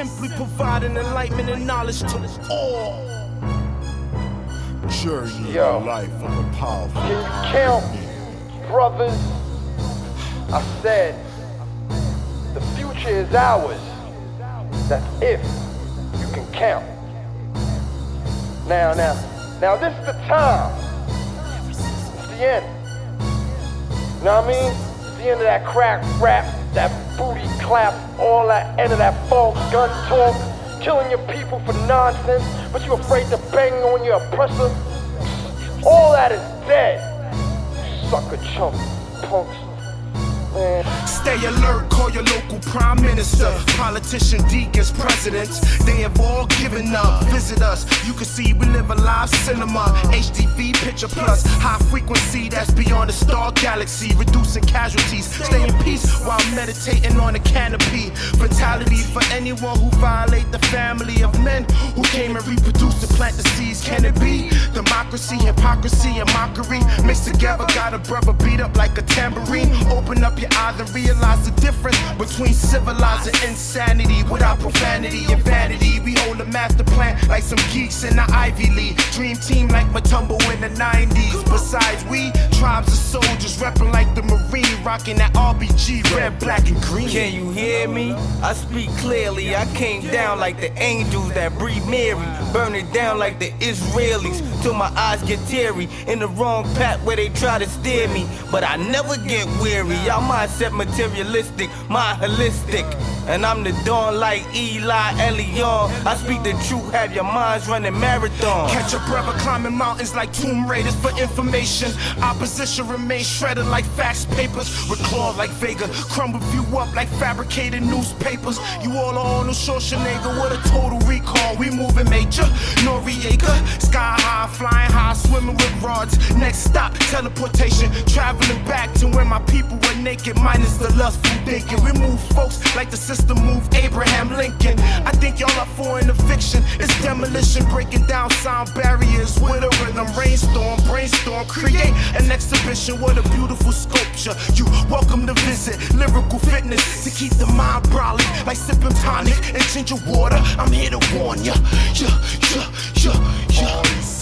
simply providing enlightenment and knowledge to all. Journey of life of a powerful. Can you count, brothers? I said, the future is ours. That's if you can count. Now, this is the time. It's the end. You know what I mean? It's the end of that crack rap, that booty clap, all that end of that false gun talk, killing your people for nonsense, but you're afraid to bang on your oppressor. All that is dead. Sucker chump punks. Stay alert, call your local prime minister, politician, deacons, presidents. They have all given up. Visit us, you can see we live a live cinema. HDV, picture plus, high frequency that's beyond the star galaxy. Reducing casualties, stay in peace while meditating on the canopy. Fatality for anyone who violate the family of men who came and reproduced to plant the seeds. Can it be? Democracy, hypocrisy, and mockery mixed together, got a brother beat up like a tambourine. Open up your eyes and realize the difference between civilized and insanity. Without profanity and vanity, we hold a master plan like some geeks in the Ivy League. Dream team like Matumbo in the 90s. Besides, we tribes of soldiers repping like the Marine, rocking that RBG, red, black, and green. Can you hear me? I speak clearly. I came down like the angels that breathe Mary, burn it down like the Israelis till my eyes get teary. In the wrong path where they try to steer me, but I never get weary. Y'all mindset materialistic, mind holistic, and I'm the dawn like Eli Elion. I speak the truth, have your minds running marathon. Catch a brother climbing mountains like Tomb Raiders for information. Opposition remains shredded like fax papers, with claw like Vega, crumble you up like fabricated newspapers. You all are on the Schwarzenegger with a total recall. We moving major, Noriega, sky high, flying high, swimming with rods. Next stop, teleportation, traveling back to when my people were naked, minus the lustful thinking. We move folks like the system moved Abraham Lincoln. I think y'all are for an eviction. It's demolition, breaking down sound barriers with a rhythm. Rainstorm, brainstorm, create an exhibition. What a beautiful sculpture. You welcome to visit. Lyrical fitness to keep the mind brolic, like sipping tonic and ginger water. I'm here to warn ya.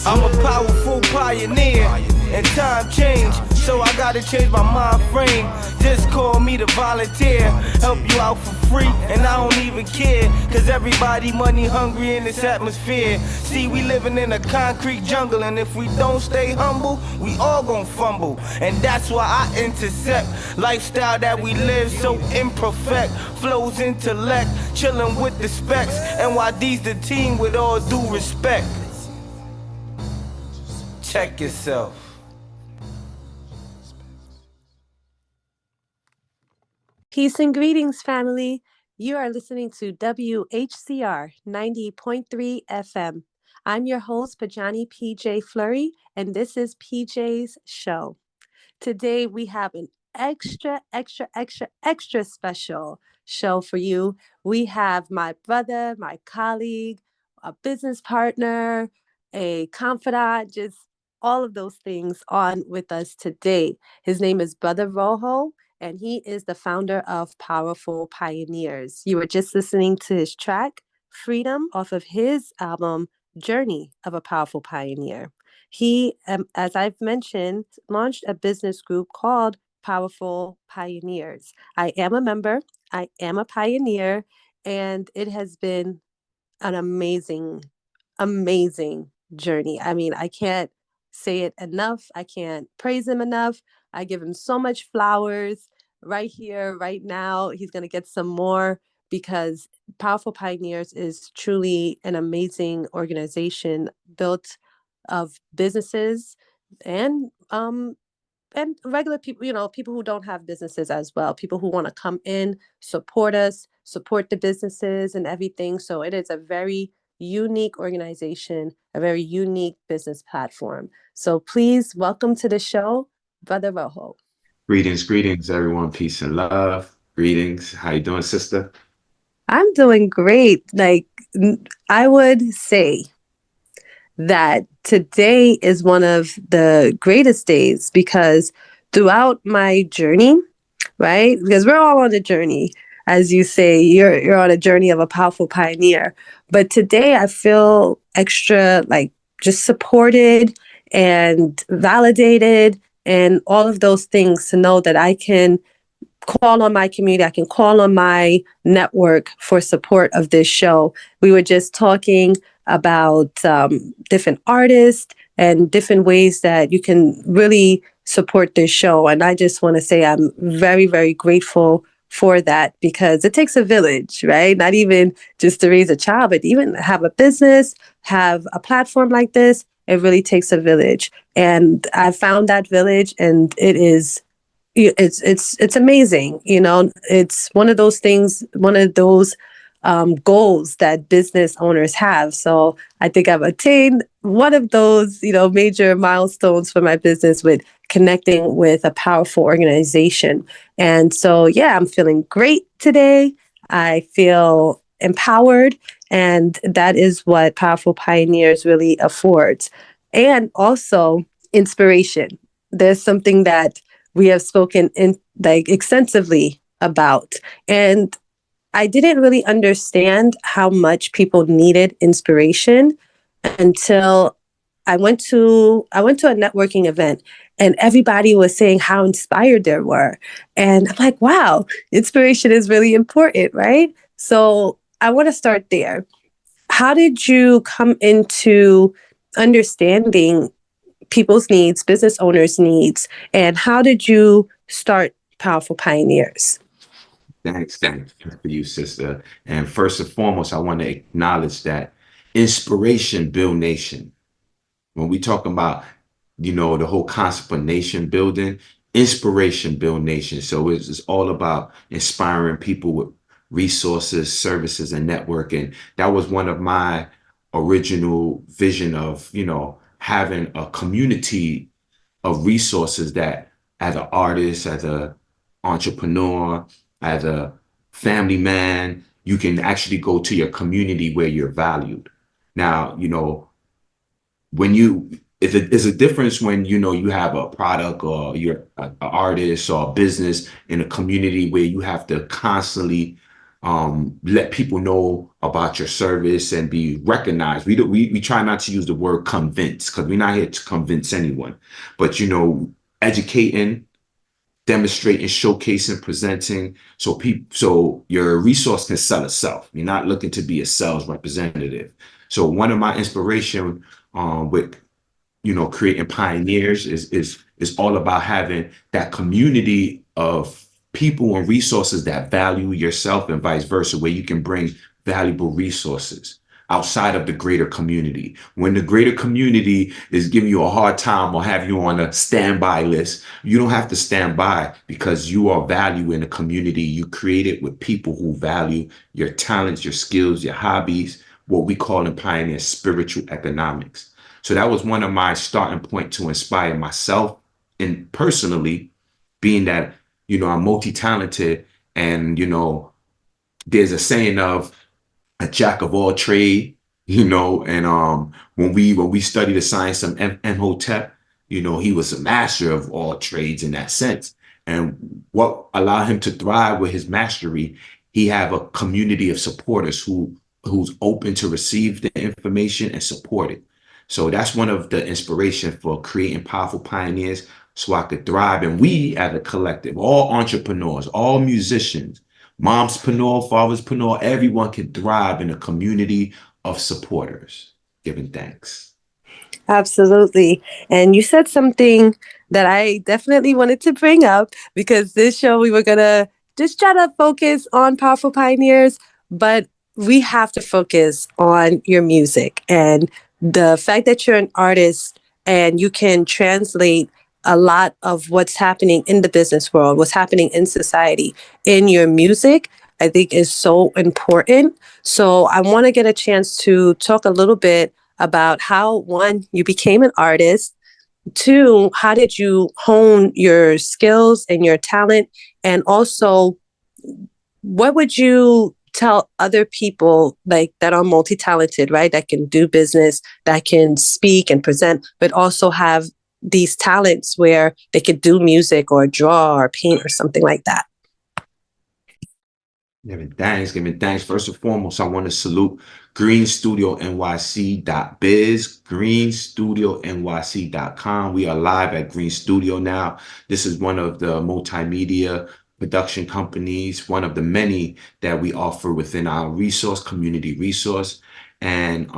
I'm a powerful pioneer, and time change, so I gotta change my mind frame. Just call me to volunteer, help you out for free, and I don't even care, cause everybody money hungry in this atmosphere. See, we living in a concrete jungle, and if we don't stay humble, we all gon' fumble. And that's why I intercept lifestyle that we live so imperfect. Flows intellect, chillin' with the specs, and why these the team with all due respect. Check yourself. Peace and greetings, family. You are listening to WHCR 90.3 FM. I'm your host, Pojanee PJ Fleury, and this is PJ's show. Today, we have an extra special show for you. We have my brother, my colleague, a business partner, a confidant, just all of those things on with us today. His name is Brother Rojo, and he is the founder of Powerful Pioneers. You were just listening to his track, Freedom, off of his album, Journey of a Powerful Pioneer. He, as I've mentioned, launched a business group called Powerful Pioneers. I am a member, I am a pioneer, and it has been an amazing journey. I mean, I can't say it enough. I can't praise him enough. I give him so much flowers right here, right now. He's going to get some more because Powerful Pioneers is truly an amazing organization built of businesses and regular people, people who don't have businesses as well, people who want to come in, support us, support the businesses and everything. So it is a very unique organization, a very unique business platform. So please welcome to the show, Brother Rojo. Greetings, everyone. Peace and love. Greetings. How you doing, sister? I'm doing great. Like, I would say that today is one of the greatest days because throughout my journey, right? Because we're all on a journey. as you say, you're on a journey of a powerful pioneer. But today I feel extra like just supported and validated and all of those things to know that I can call on my community. I can call on my network for support of this show. We were just talking about different artists and different ways that you can really support this show. And I just want to say I'm very, very grateful for that because it takes a village, right? Not even just to raise a child, but even have a business, have a platform like this. It really takes a village. And I found that village, and it's amazing. It's one of those things, one of those goals that business owners have. So I think I've attained one of those major milestones for my business with connecting with a powerful organization. And so I'm feeling great today. I feel empowered, and that is what Powerful Pioneers really affords. And also inspiration. There's something that we have spoken extensively about. And I didn't really understand how much people needed inspiration until I went to a networking event, and everybody was saying how inspired they were. And I'm like, wow, inspiration is really important, right? So I want to start there. How did you come into understanding people's needs, business owners' needs, and how did you start Powerful Pioneers? Thanks for you, sister. And first and foremost, I want to acknowledge that inspiration build nation. When we talk about, the whole concept of nation building, inspiration build nation. So it's all about inspiring people with resources, services, and networking. That was one of my original vision of, having a community of resources that as an artist, as an entrepreneur, as a family man, you can actually go to your community where you're valued. Now, when it's a difference when you have a product or you're an artist or a business in a community where you have to constantly let people know about your service and be recognized. We try not to use the word convince because we're not here to convince anyone, but educating, demonstrating, showcasing, presenting, so your resource can sell itself. You're not looking to be a sales representative. So one of my inspiration with creating pioneers is all about having that community of people and resources that value yourself and vice versa, where you can bring valuable resources outside of the greater community. When the greater community is giving you a hard time or have you on a standby list, you don't have to stand by because you are value in a community you created with people who value your talents, your skills, your hobbies, what we call in Pioneer spiritual economics. So that was one of my starting point to inspire myself and personally, being that, I'm multi-talented and, there's a saying of a jack of all trade, and when we study the science of Imhotep, he was a master of all trades in that sense. And what allowed him to thrive with his mastery, he have a community of supporters who's open to receive the information and support it. So that's one of the inspiration for creating Powerful Pioneers, so I could thrive. And we as a collective, all entrepreneurs, all musicians, momspreneur, fatherspreneur, everyone can thrive in a community of supporters, giving thanks. Absolutely. And you said something that I definitely wanted to bring up because this show we were going to just try to focus on Powerful Pioneers, but we have to focus on your music and the fact that you're an artist and you can translate a lot of what's happening in the business world, what's happening in society in your music, I think is so important. So I want to get a chance to talk a little bit about how, one, you became an artist, two, how did you hone your skills and your talent, and also what would you tell other people like that are multi-talented, right? That can do business, that can speak and present, but also have these talents where they could do music or draw or paint or something like that. Giving thanks. First and foremost, I want to salute greenstudioNYC.biz, greenstudioNYC.com. We are live at Green Studio now. This is one of the multimedia production companies, one of the many that we offer within our community resource. And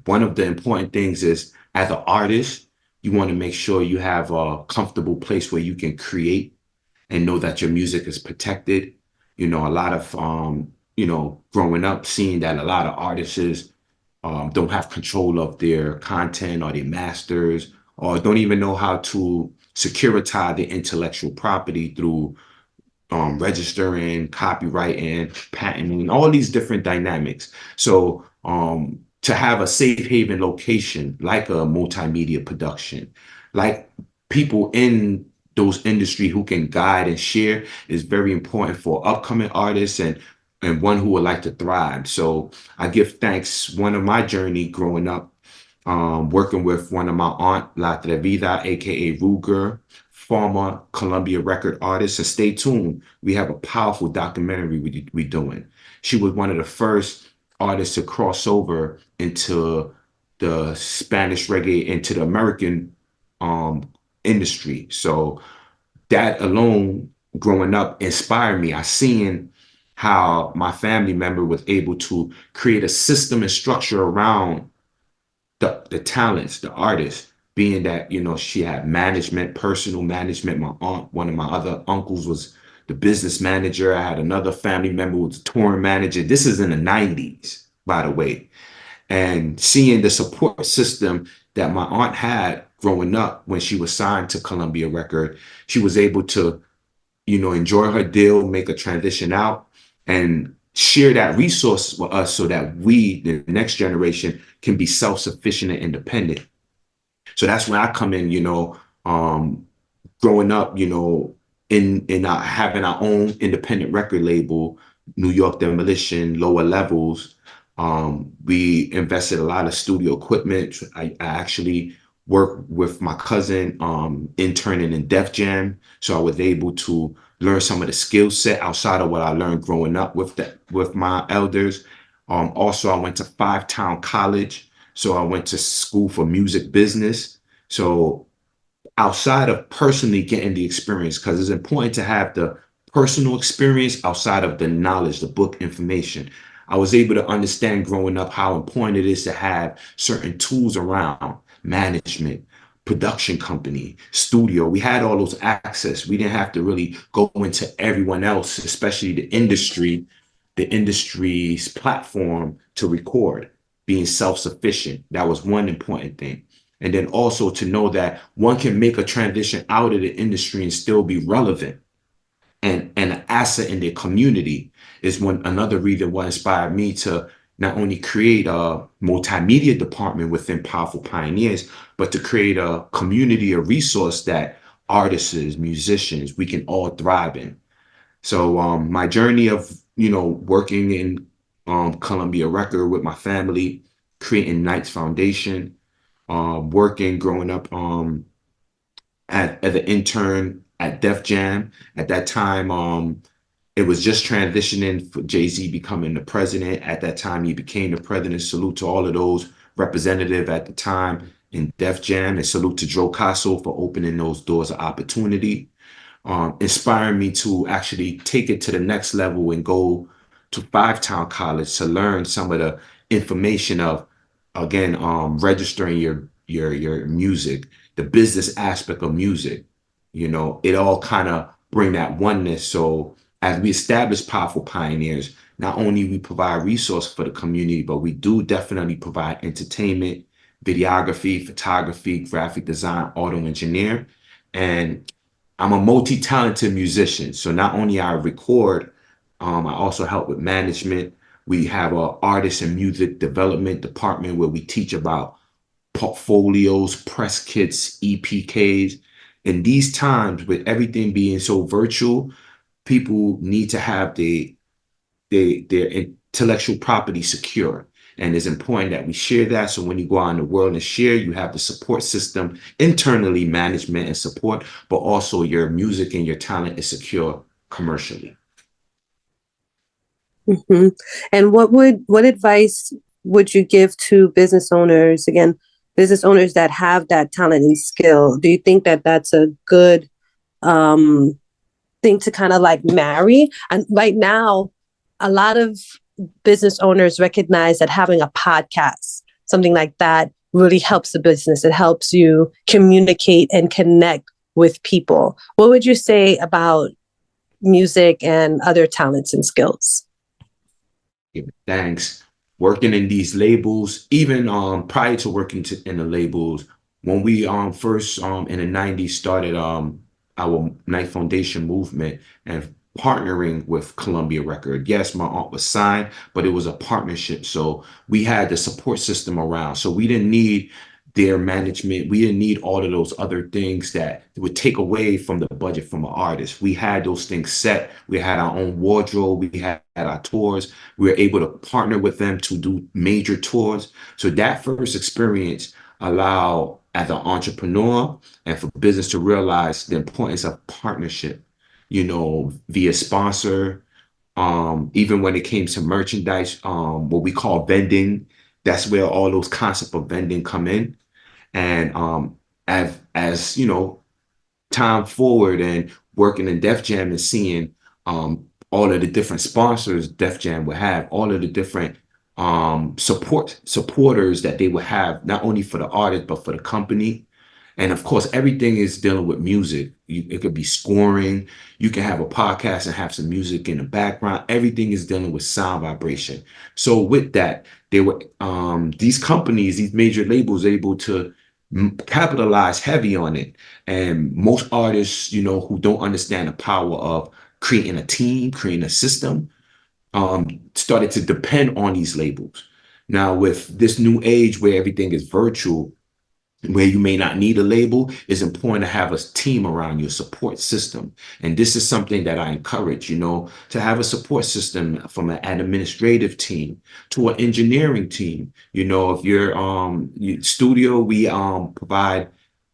one of the important things is, as an artist, you want to make sure you have a comfortable place where you can create and know that your music is protected. A lot of, growing up, seeing that a lot of artists don't have control of their content or their masters, or don't even know how to securitize their intellectual property through registering, copywriting, patenting, all these different dynamics. So to have a safe haven location like a multimedia production, like people in those industry who can guide and share is very important for upcoming artists and one who would like to thrive. So I give thanks. One of my journey growing up, working with one of my aunt, La Trevida, aka Ruger, former Columbia record artist. And stay tuned. We have a powerful documentary we doing. She was one of the first artists to cross over into the Spanish reggae, into the American industry. So that alone, growing up, inspired me. I seen how my family member was able to create a system and structure around the talents, the artists, being that, she had management, personal management. My aunt, one of my other uncles, was the business manager. I had another family member who was the touring manager. This is in the 90s, by the way. And seeing the support system that my aunt had growing up when she was signed to Columbia Record, she was able to, enjoy her deal, make a transition out, and share that resource with us so that we, the next generation, can be self-sufficient and independent. So that's where I come in, growing up, in having our own independent record label, New York Demolition, Lower Levels. We invested a lot of studio equipment. I actually worked with my cousin, interning in Def Jam. So I was able to learn some of the skill set outside of what I learned growing up with my elders. Also, I went to Five-Town College. So I went to school for music business. So outside of personally getting the experience, because it's important to have the personal experience outside of the knowledge, the book information, I was able to understand growing up how important it is to have certain tools around management, production company, studio. We had all those access. We didn't have to really go into everyone else, especially the industry's platform to record. Being self-sufficient. That was one important thing. And then also to know that one can make a transition out of the industry and still be relevant and an asset in their community is another reason what inspired me to not only create a multimedia department within Powerful Pioneers, but to create a community, a resource that artists, musicians, we can all thrive in. So my journey of, working in Columbia Record with my family, creating Knights Foundation, working, growing up as an intern at Def Jam. At that time, it was just transitioning for Jay-Z becoming the president. At that time, he became the president. Salute to all of those representatives at the time in Def Jam, and salute to Joe Casso for opening those doors of opportunity. Inspiring me to actually take it to the next level and go to Five-Town College to learn some of the information of, again, registering your music, the business aspect of music. It all kind of bring that oneness. So as we establish Powerful Pioneers, not only we provide resource for the community, but we do definitely provide entertainment, videography, photography, graphic design, auto engineer, and I'm a multi-talented musician. So not only I record, I also help with management. We have a artist and music development department where we teach about portfolios, press kits, EPKs. In these times, with everything being so virtual, people need to have their intellectual property secure. And it's important that we share that. So when you go out in the world and share, you have the support system, internally management and support, but also your music and your talent is secure commercially. Hmm. And what advice would you give to business owners? Again, business owners that have that talent and skill. Do you think that that's a good um, thing to kind of like marry? And right now, a lot of business owners recognize that having a podcast, something like that, really helps the business. It helps you communicate and connect with people. What would you say about music and other talents and skills? Thanks. Working in these labels, even prior to working in the labels, when we first in the 90s started our Night Foundation movement and partnering with Columbia Record. Yes, my aunt was signed, but it was a partnership. So we had the support system around. So we didn't need their management. We didn't need all of those other things that would take away from the budget from an artist. We had those things set. We had our own wardrobe. We had our tours. We were able to partner with them to do major tours. So that first experience allowed as an entrepreneur and for business to realize the importance of partnership, via sponsor, even when it came to merchandise, what we call vending, that's where all those concepts of vending come in. And as time forward and working in Def Jam and seeing all of the different sponsors Def Jam would have, all of the different supporters that they would have, not only for the artist, but for the company. And of course, everything is dealing with music. It could be scoring. You can have a podcast and have some music in the background. Everything is dealing with sound vibration. So with that, they were these companies, these major labels, able to capitalize heavy on it. And most artists, who don't understand the power of creating a team, creating a system, started to depend on these labels. Now, with this new age where everything is virtual, where you may not need a label, it's important to have a team around your support system. And this is something that I encourage, to have a support system from an administrative team to an engineering team. If you're studio, we provide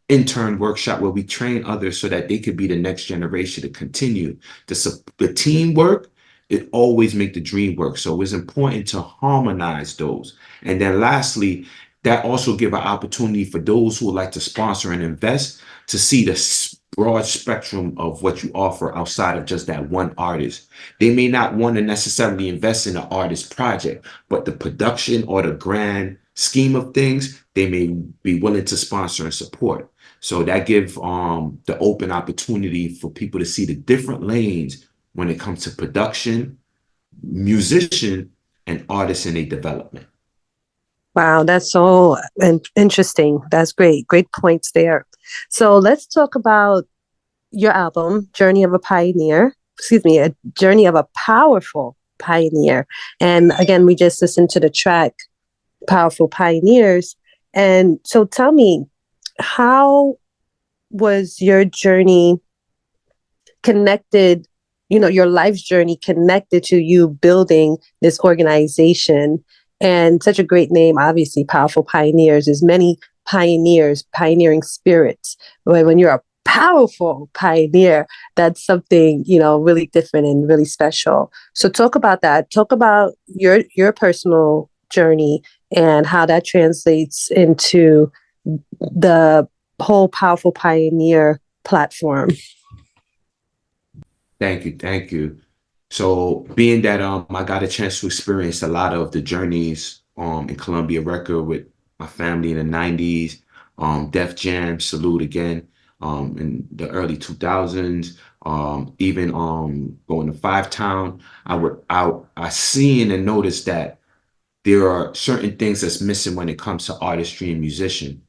intern workshop where we train others so that they could be the next generation to continue the teamwork. It always make the dream work. So it's important to harmonize those. And then lastly, that also give an opportunity for those who would like to sponsor and invest to see the broad spectrum of what you offer outside of just that one artist. They may not want to necessarily invest in an artist project, but the production or the grand scheme of things, they may be willing to sponsor and support. So that give the open opportunity for people to see the different lanes when it comes to production, musician, and artists in a development. Wow, that's so interesting. That's great. Great points there. So let's talk about your album, Journey of a Pioneer. Excuse me, A Journey of a Powerful Pioneer. And again, we just listened to the track, Powerful Pioneers. And so tell me, how was your journey connected, your life's journey connected to you building this organization? And such a great name, obviously, Powerful Pioneers. There's many pioneers, pioneering spirits. But when you're a powerful pioneer, that's something, really different and really special. So talk about that. Talk about your personal journey and how that translates into the whole Powerful Pioneer platform. Thank you. Thank you. So being that I got a chance to experience a lot of the journeys in Columbia Record with my family in the 90s, Def Jam, salute again, in the early 2000s, even going to Five Town, I seen and noticed that there are certain things that's missing when it comes to artistry and musician.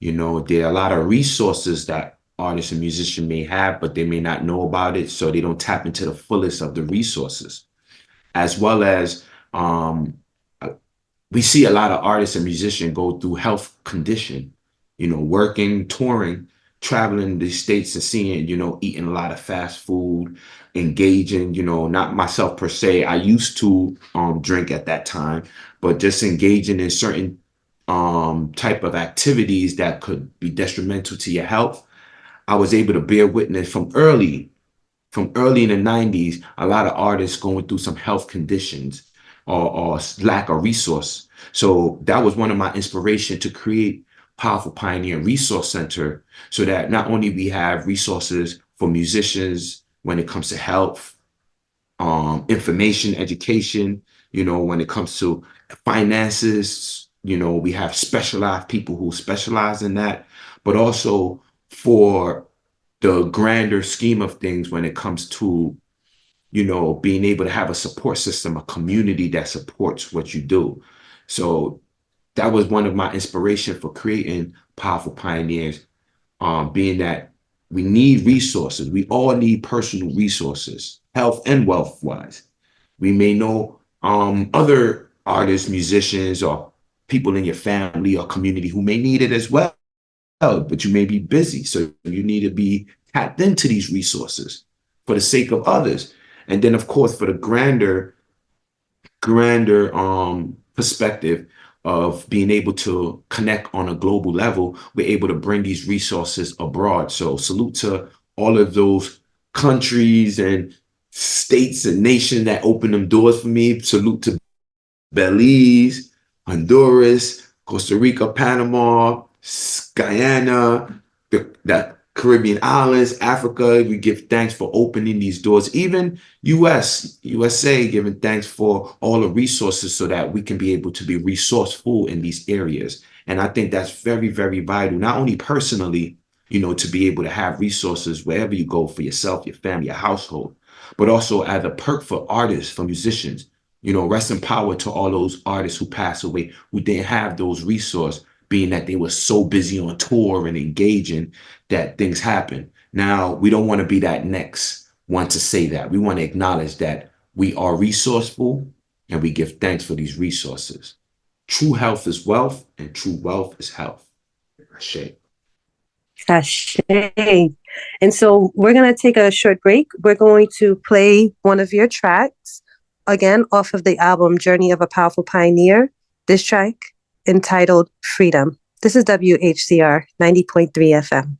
There are a lot of resources that artists and musicians may have, but they may not know about it, so they don't tap into the fullest of the resources. As well as we see a lot of artists and musicians go through health condition, working, touring, traveling the states and seeing, eating a lot of fast food, engaging, not myself per se. I used to drink at that time, but just engaging in certain type of activities that could be detrimental to your health. I was able to bear witness from early from early in the 90s, a lot of artists going through some health conditions or lack of resource. So that was one of my inspiration to create Powerful Pioneer Resource Center, so that not only we have resources for musicians when it comes to health, information, education, when it comes to finances, we have specialized people who specialize in that, but also for the grander scheme of things when it comes to, being able to have a support system, a community that supports what you do. So that was one of my inspiration for creating Powerful Pioneers, being that we need resources. We all need personal resources, health and wealth wise. We may know other artists, musicians, or people in your family or community who may need it as well, but you may be busy. So you need to be tapped into these resources for the sake of others. And then, of course, for the grander perspective of being able to connect on a global level, we're able to bring these resources abroad. So salute to all of those countries and states and nations that open them doors for me. Salute to Belize, Honduras, Costa Rica, Panama, Guyana, the Caribbean islands, Africa. We give thanks for opening these doors. Even USA, giving thanks for all the resources so that we can be able to be resourceful in these areas. And I think that's very, very vital, not only personally, to be able to have resources wherever you go for yourself, your family, your household, but also as a perk for artists, for musicians. Rest in power to all those artists who passed away, who didn't have those resources, being that they were so busy on tour and engaging that things happen. Now, we don't want to be that next one to say that. We want to acknowledge that we are resourceful and we give thanks for these resources. True health is wealth and true wealth is health. Ashe. Ashe. And so we're going to take a short break. We're going to play one of your tracks, again, off of the album Journey of a Powerful Pioneer. This track entitled Freedom. This is WHCR 90.3 FM.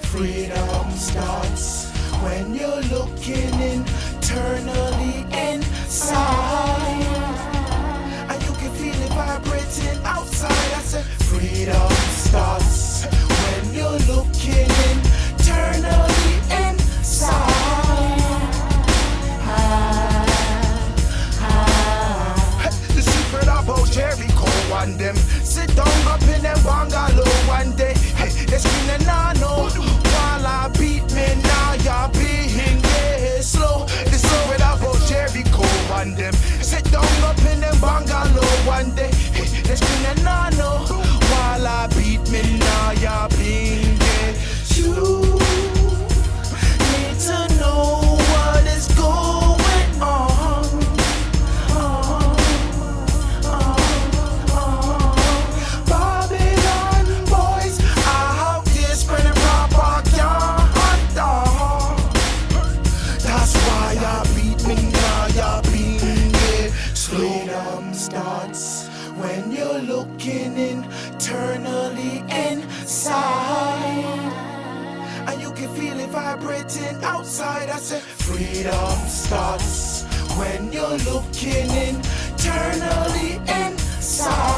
Freedom starts when you're looking internally inside, and you can feel it vibrating outside. I said freedom starts when you're looking internally inside. The secret about Jericho and them sit down up in them bungalow one day. They screaming, nah, no. While I beat me now, y'all being slow. The secret about Jericho and them sit down up in them bungalow one day. They screaming, nah, no. While I beat me now, y'all being you need to know what is going on. Starts when you're looking internally inside, and you can feel it vibrating outside. I said freedom starts when you're looking internally inside.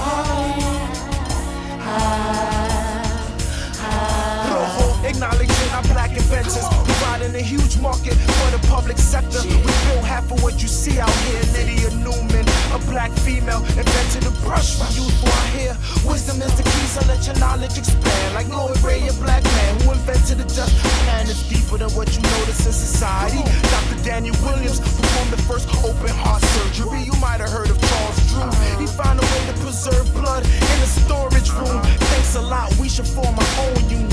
Rojo, acknowledging our black inventors, providing a huge market for the public sector. We build half of what you see out here. Lydia Newman, a black female, invented a brush for youthful out here. Wisdom is the key, so let your knowledge expand. Like Lloyd Ray, a black man who invented a just plan. It's deeper than what you notice in society. Dr. Daniel Williams performed the first open heart surgery. You might have heard of Charles Drew. He found a way to preserve blood in a storage room. Thanks a lot, we should form our own union.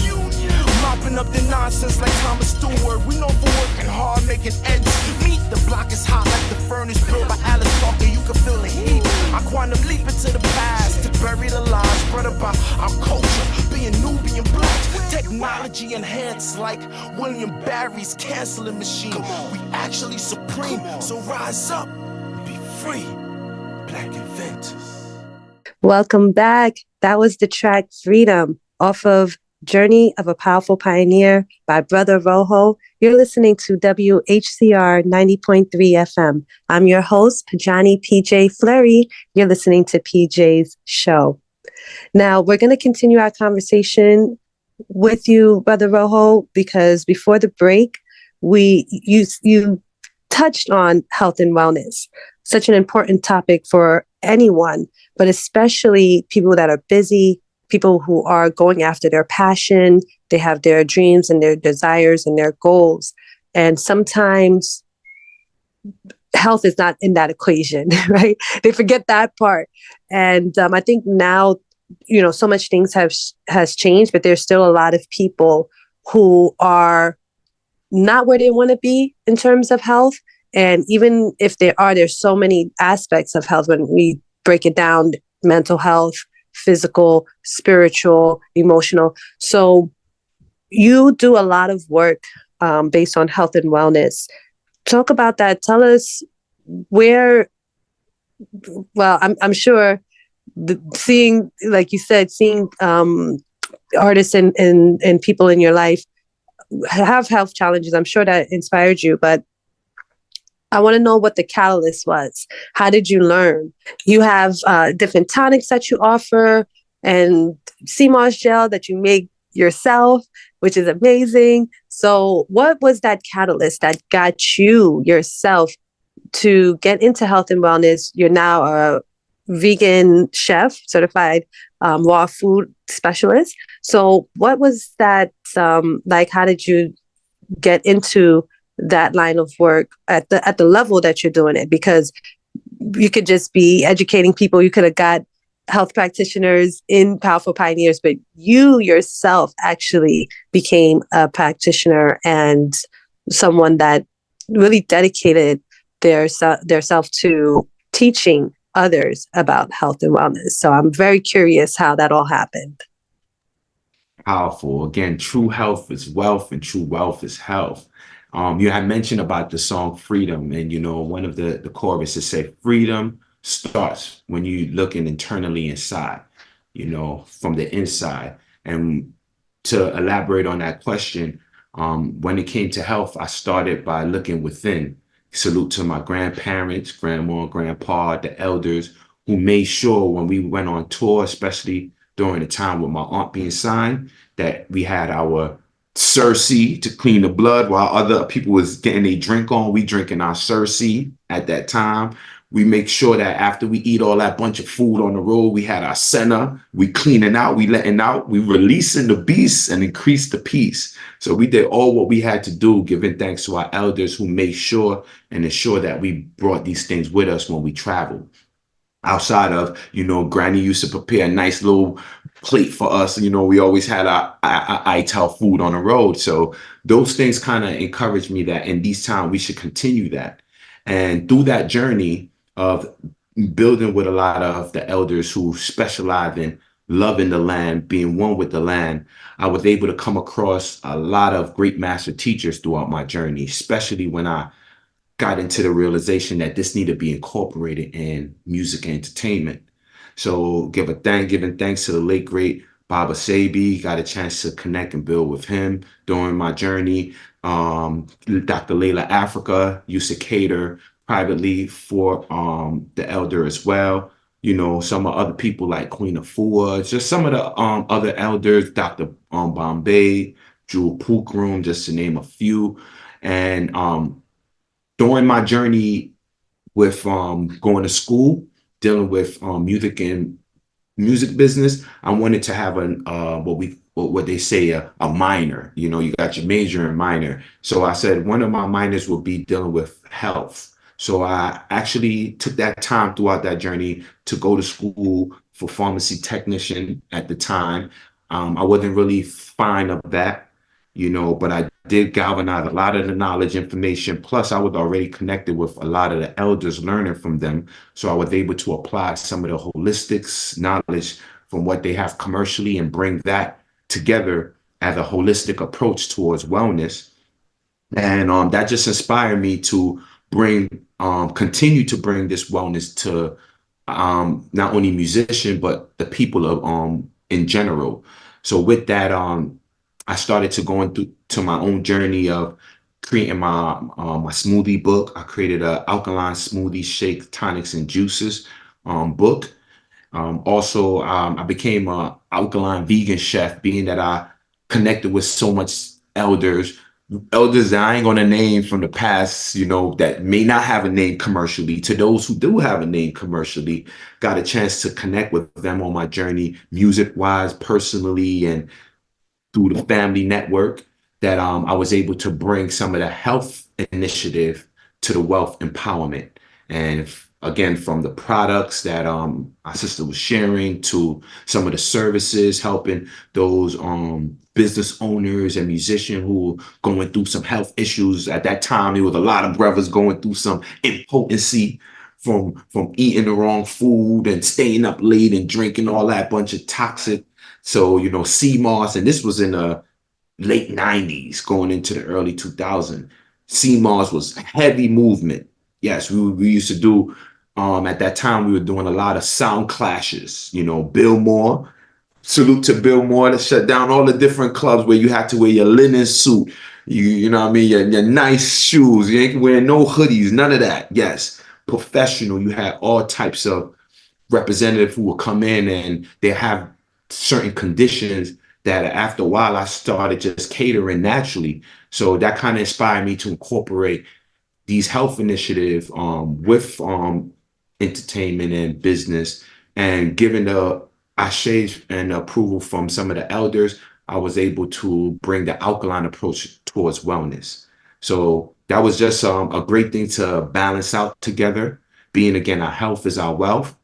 mopping up the nonsense like Thomas Stewart. We know for working hard, making ends meet. The block is hot like the furnace built by Alice Walker. You can feel the heat. I quantum leap into the past to bury the lies spread about our culture, being Nubian black. Technology enhanced like William Barry's canceling machine. We actually supreme, so rise up, be free, black inventors. Welcome back. That was the track Freedom off of Journey of a Powerful Pioneer by Brother Rojo. You're listening to WHCR 90.3 FM. I'm your host, Pojanee PJ Fleury. You're listening to PJ's show. Now, we're going to continue our conversation with you, Brother Rojo, because before the break, you touched on health and wellness, such an important topic for anyone, but especially people that are busy, people who are going after their passion. They have their dreams and their desires and their goals. And sometimes health is not in that equation, right? They forget that part. And I think now, so much things has changed, but there's still a lot of people who are not where they want to be in terms of health. And even if there's so many aspects of health when we break it down: mental health, physical, spiritual, emotional. So you do a lot of work based on health and wellness. Talk about that. Tell us where, well, I'm sure seeing, like you said, seeing artists and people in your life have health challenges. I'm sure that inspired you, but I want to know what the catalyst was. How did you learn? You have different tonics that you offer and sea moss gel that you make yourself, which is amazing. So what was that catalyst that got you yourself to get into health and wellness? You're now a vegan chef, certified raw food specialist. So what was that like? How did you get into that line of work at the level that you're doing it? Because you could just be educating people. You could have got health practitioners in Powerful Pioneers, but you yourself actually became a practitioner and someone that really dedicated their self to teaching others about health and wellness. So I'm very curious how that all happened. Powerful. Again, true health is wealth and true wealth is health. You had mentioned about the song Freedom, and one of the choruses say freedom starts when you looking internally inside, from the inside. And to elaborate on that question, when it came to health, I started by looking within. Salute to my grandparents, grandma, grandpa, the elders who made sure when we went on tour, especially during the time with my aunt being signed, that we had our Cersei to clean the blood while other people was getting a drink on. We drinking our Cersei at that time. We make sure that after we eat all that bunch of food on the road, we had our Senna. We cleaning out, we letting out, we releasing the beast and increase the peace. So we did all what we had to do, giving thanks to our elders who made sure and ensure that we brought these things with us when we traveled. Outside of, Granny used to prepare a nice little plate for us. We always had our ITEL food on the road. So those things kind of encouraged me that in these times we should continue that. And through that journey of building with a lot of the elders who specialize in loving the land, being one with the land, I was able to come across a lot of great master teachers throughout my journey, especially when I got into the realization that this needed to be incorporated in music and entertainment. So giving thanks to the late, great Baba Sabi, got a chance to connect and build with him during my journey. Dr. Layla Africa used to cater privately for the elder as well. Some of other people like Queen Afua, just some of the other elders, Dr. Bombay, Jewel Pookroom, just to name a few. And during my journey with going to school, dealing with music business, I wanted to have what they say a minor. You got your major and minor. So I said one of my minors would be dealing with health. So I actually took that time throughout that journey to go to school for pharmacy technician at the time. I wasn't really fine of that. but I did galvanize a lot of the knowledge, information. Plus, I was already connected with a lot of the elders, learning from them. So I was able to apply some of the holistics knowledge from what they have commercially and bring that together as a holistic approach towards wellness. And that just inspired me to continue to bring this wellness to not only musician, but the people of in general. So with that, I started to go into my own journey of creating my smoothie book. I created a alkaline smoothie shake, tonics, and juices book. Also, I became a alkaline vegan chef, being that I connected with so much elders that I ain't gonna name from the past, that may not have a name commercially. To those who do have a name commercially, got a chance to connect with them on my journey, music wise, personally, and through the family network, that I was able to bring some of the health initiative to the wealth empowerment. And again, from the products that my sister was sharing to some of the services, helping those business owners and musicians who were going through some health issues. At that time, there was a lot of brothers going through some impotency from eating the wrong food and staying up late and drinking all that bunch of toxic. So, CMOS, and this was in the late 90s, going into the early 2000s. CMOS was heavy movement. Yes, we used to do, at that time, we were doing a lot of sound clashes. Bill Moore, salute to Bill Moore, that shut down all the different clubs where you had to wear your linen suit, you know what I mean, your nice shoes. You ain't wearing no hoodies, none of that. Yes, professional. You had all types of representatives who would come in, and they have certain conditions that after a while I started just catering naturally. So that kind of inspired me to incorporate these health initiatives with entertainment and business. And given the ashe and approval from some of the elders, I was able to bring the alkaline approach towards wellness. So that was just a great thing to balance out together. Being, again, our health is our wealth.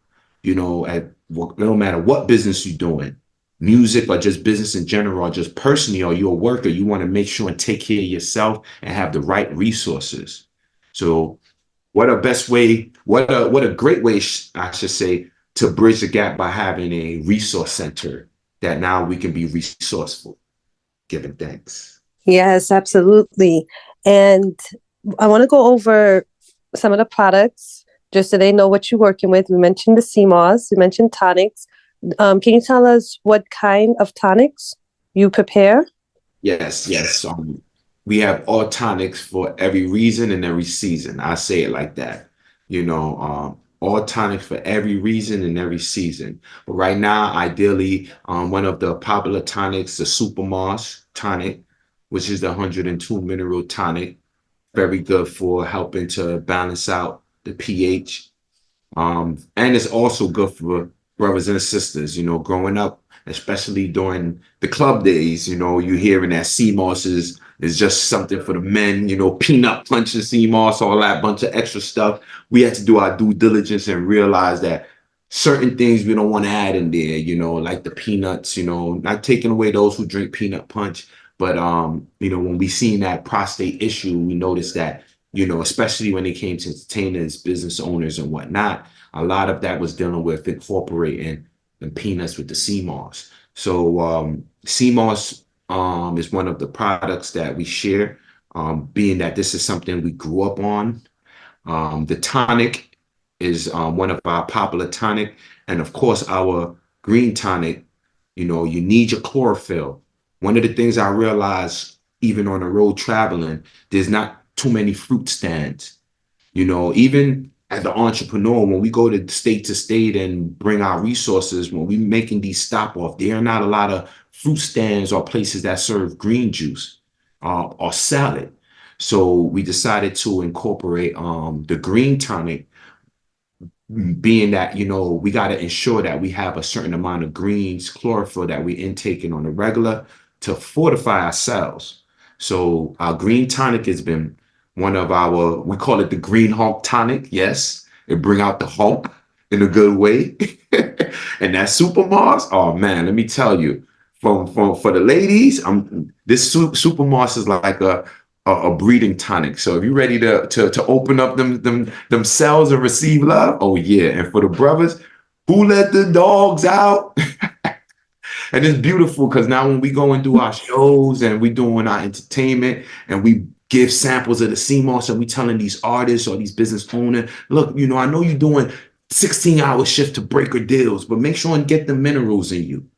No matter what business you're doing, music or just business in general, or just personally, or you're a worker, you want to make sure and take care of yourself and have the right resources. So what a great way, I should say, to bridge the gap by having a resource center that now we can be resourceful, giving thanks. Yes, absolutely. And I want to go over some of the products just so they know what you're working with. We mentioned the CMOS, we mentioned tonics. Can you tell us what kind of tonics you prepare? Yes. We have all tonics for every reason and every season. I say it like that. All tonics for every reason and every season. But right now, ideally, one of the popular tonics, the Super Moss tonic, which is the 102 mineral tonic, very good for helping to balance out the pH. And it's also good for brothers and sisters, growing up, especially during the club days, you hearing that CMOS is just something for the men, peanut punch and CMOS, all that bunch of extra stuff. We had to do our due diligence and realize that certain things we don't want to add in there, like the peanuts, not taking away those who drink peanut punch. But, when we seen that prostate issue, we noticed that, especially when it came to entertainers, business owners and whatnot, a lot of that was dealing with incorporating the peanuts with the CMOS. So CMOS is one of the products that we share, being that this is something we grew up on. The tonic is one of our popular tonic. And of course, our green tonic, you need your chlorophyll. One of the things I realized, even on the road traveling, there's not too many fruit stands. Even as an entrepreneur, when we go to state and bring our resources, when we're making these stop off, there are not a lot of fruit stands or places that serve green juice or salad. So we decided to incorporate the green tonic, being that, we got to ensure that we have a certain amount of greens, chlorophyll that we intaking on the regular to fortify ourselves. So our green tonic has been one of we call it the green Hulk tonic. Yes, it bring out the Hulk in a good way. And that Super Mars, oh man, let me tell you, for the ladies, this super moss is like a breeding tonic. So if you're ready to open up them cells and receive love, oh yeah. And for the brothers, who let the dogs out? And it's beautiful because now when we go and do our shows and we doing our entertainment and we give samples of the sea moss and we telling these artists or these business owners, look, you know, I know you're doing 16-hour shift to breaker deals, but make sure and get the minerals in you.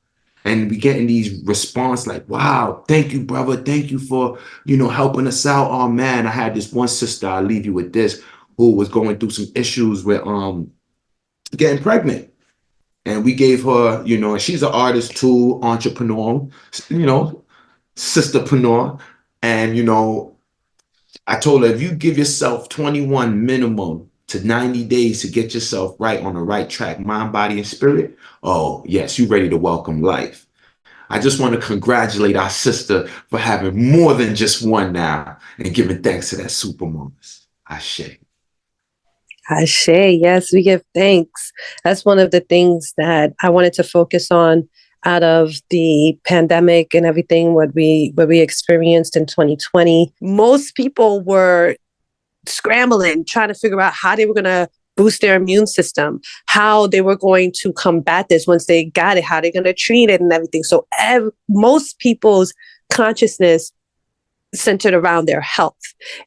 And we getting these response like, wow, thank you, brother. Thank you for, you know, helping us out. Oh man, I had this one sister, I'll leave you with this, who was going through some issues with getting pregnant. And we gave her, you know, and she's an artist too, entrepreneur, you know, sisterpreneur. And, you know, I told her, if you give yourself 21 minimum to 90 days to get yourself right on the right track, mind, body, and spirit, oh, yes, you're ready to welcome life. I just want to congratulate our sister for having more than just one now and giving thanks to that supermodel. Ashe. Ashe, yes, we give thanks. That's one of the things that I wanted to focus on out of the pandemic and everything what we experienced in 2020. Most people were scrambling, trying to figure out how they were going to boost their immune system, how they were going to combat this once they got it, how they're going to treat it and everything. So most people's consciousness centered around their health.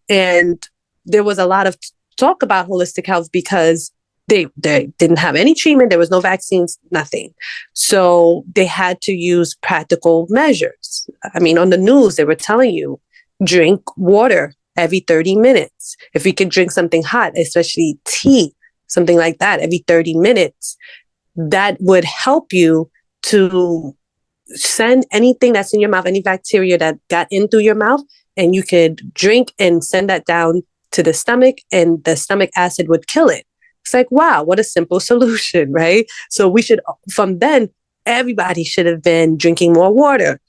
And there was a lot of talk about holistic health because they didn't have any treatment. There was no vaccines, nothing. So they had to use practical measures. I mean, on the news, they were telling you, drink water every 30 minutes. If you can drink something hot, especially tea, something like that, every 30 minutes, that would help you to send anything that's in your mouth, any bacteria that got in through your mouth, and you could drink and send that down to the stomach, and the stomach acid would kill it. It's like, wow, what a simple solution, right? So we should, from then, everybody should have been drinking more water.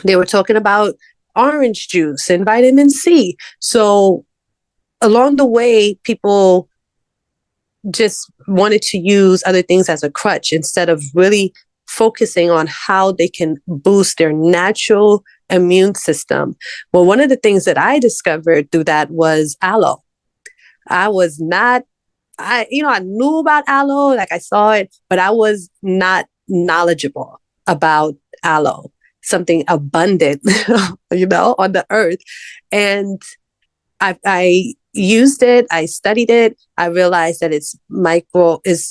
They were talking about orange juice and vitamin C. So along the way, people just wanted to use other things as a crutch instead of really focusing on how they can boost their natural immune system. Well, one of the things that I discovered through that was aloe. I knew about aloe, like I saw it, but I was not knowledgeable about aloe, something abundant, on the earth. And I used it, I studied it, I realized that it's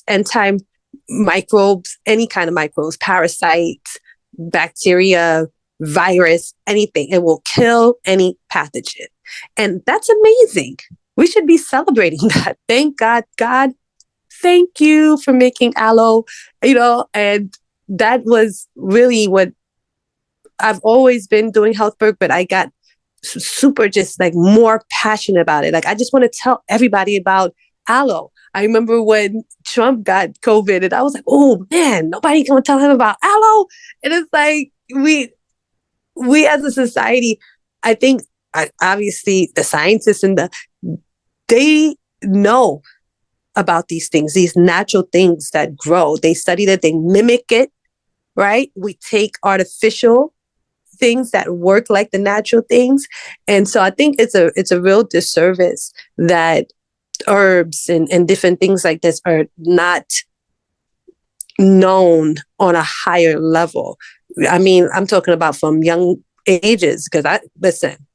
anti-microbes, any kind of microbes, parasites, bacteria, virus, anything. It will kill any pathogen. And that's amazing. We should be celebrating that. Thank God, thank you for making aloe, and that was really what I've always been doing health work, but I got super just like more passionate about it. Like, I just want to tell everybody about aloe. I remember when Trump got COVID and I was like, oh man, nobody gonna tell him about aloe. And it's like, we as a society, I think obviously the scientists they know about these things, these natural things that grow. They study that, they mimic it, right? We take artificial things that work like the natural things. And so I think it's a real disservice that herbs and different things like this are not known on a higher level. I mean, I'm talking about from young ages, because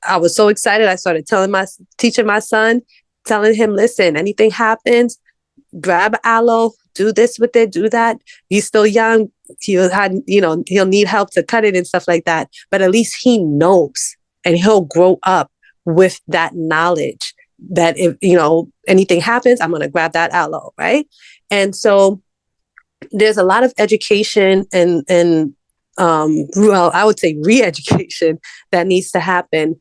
I was so excited. I started teaching my son, telling him, listen, anything happens, grab aloe, do this with it, do that. He's still young. He'll need help to cut it and stuff like that. But at least he knows, and he'll grow up with that knowledge that if, anything happens, I'm going to grab that aloe, right? And so there's a lot of education and I would say re-education that needs to happen.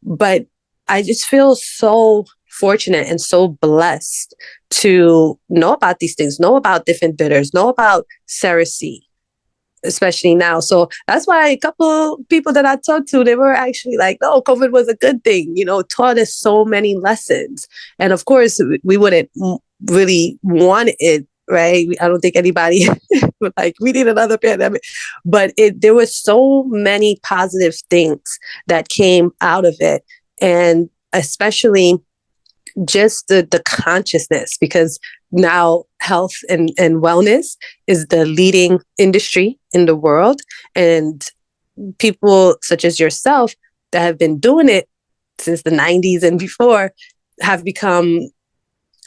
But I just feel so fortunate and so blessed to know about these things, know about different bitters, know about Cerecy, especially now. So that's why a couple people that I talked to, they were actually like, oh, COVID was a good thing, taught us so many lessons. And of course, we wouldn't really want it, right? I don't think anybody was like, we need another pandemic. But there were so many positive things that came out of it. And especially just the consciousness, because now health and wellness is the leading industry in the world. And people such as yourself that have been doing it since the 90s and before have become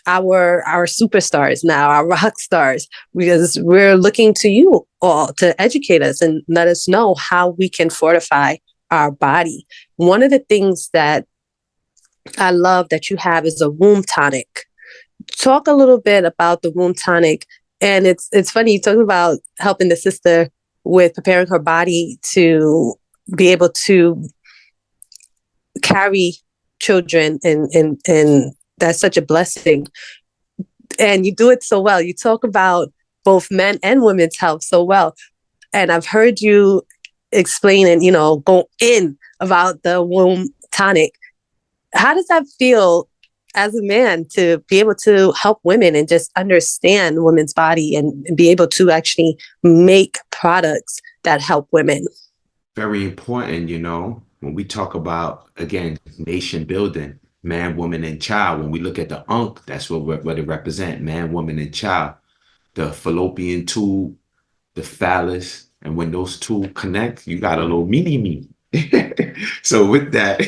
our superstars now, our rock stars, because we're looking to you all to educate us and let us know how we can fortify our body. One of the things that I love that you have is a womb tonic. Talk a little bit about the womb tonic. And it's funny, you talk about helping the sister with preparing her body to be able to carry children, and that's such a blessing. And you do it so well. You talk about both men and women's health so well. And I've heard you explain and, go in about the womb tonic. How does that feel as a man to be able to help women and just understand women's body and be able to actually make products that help women? Very important, when we talk about, again, nation building, man, woman, and child. When we look at the Ankh, that's what it represents, man, woman, and child. The fallopian tube, the phallus, and when those two connect, you got a little mini-me. So with that,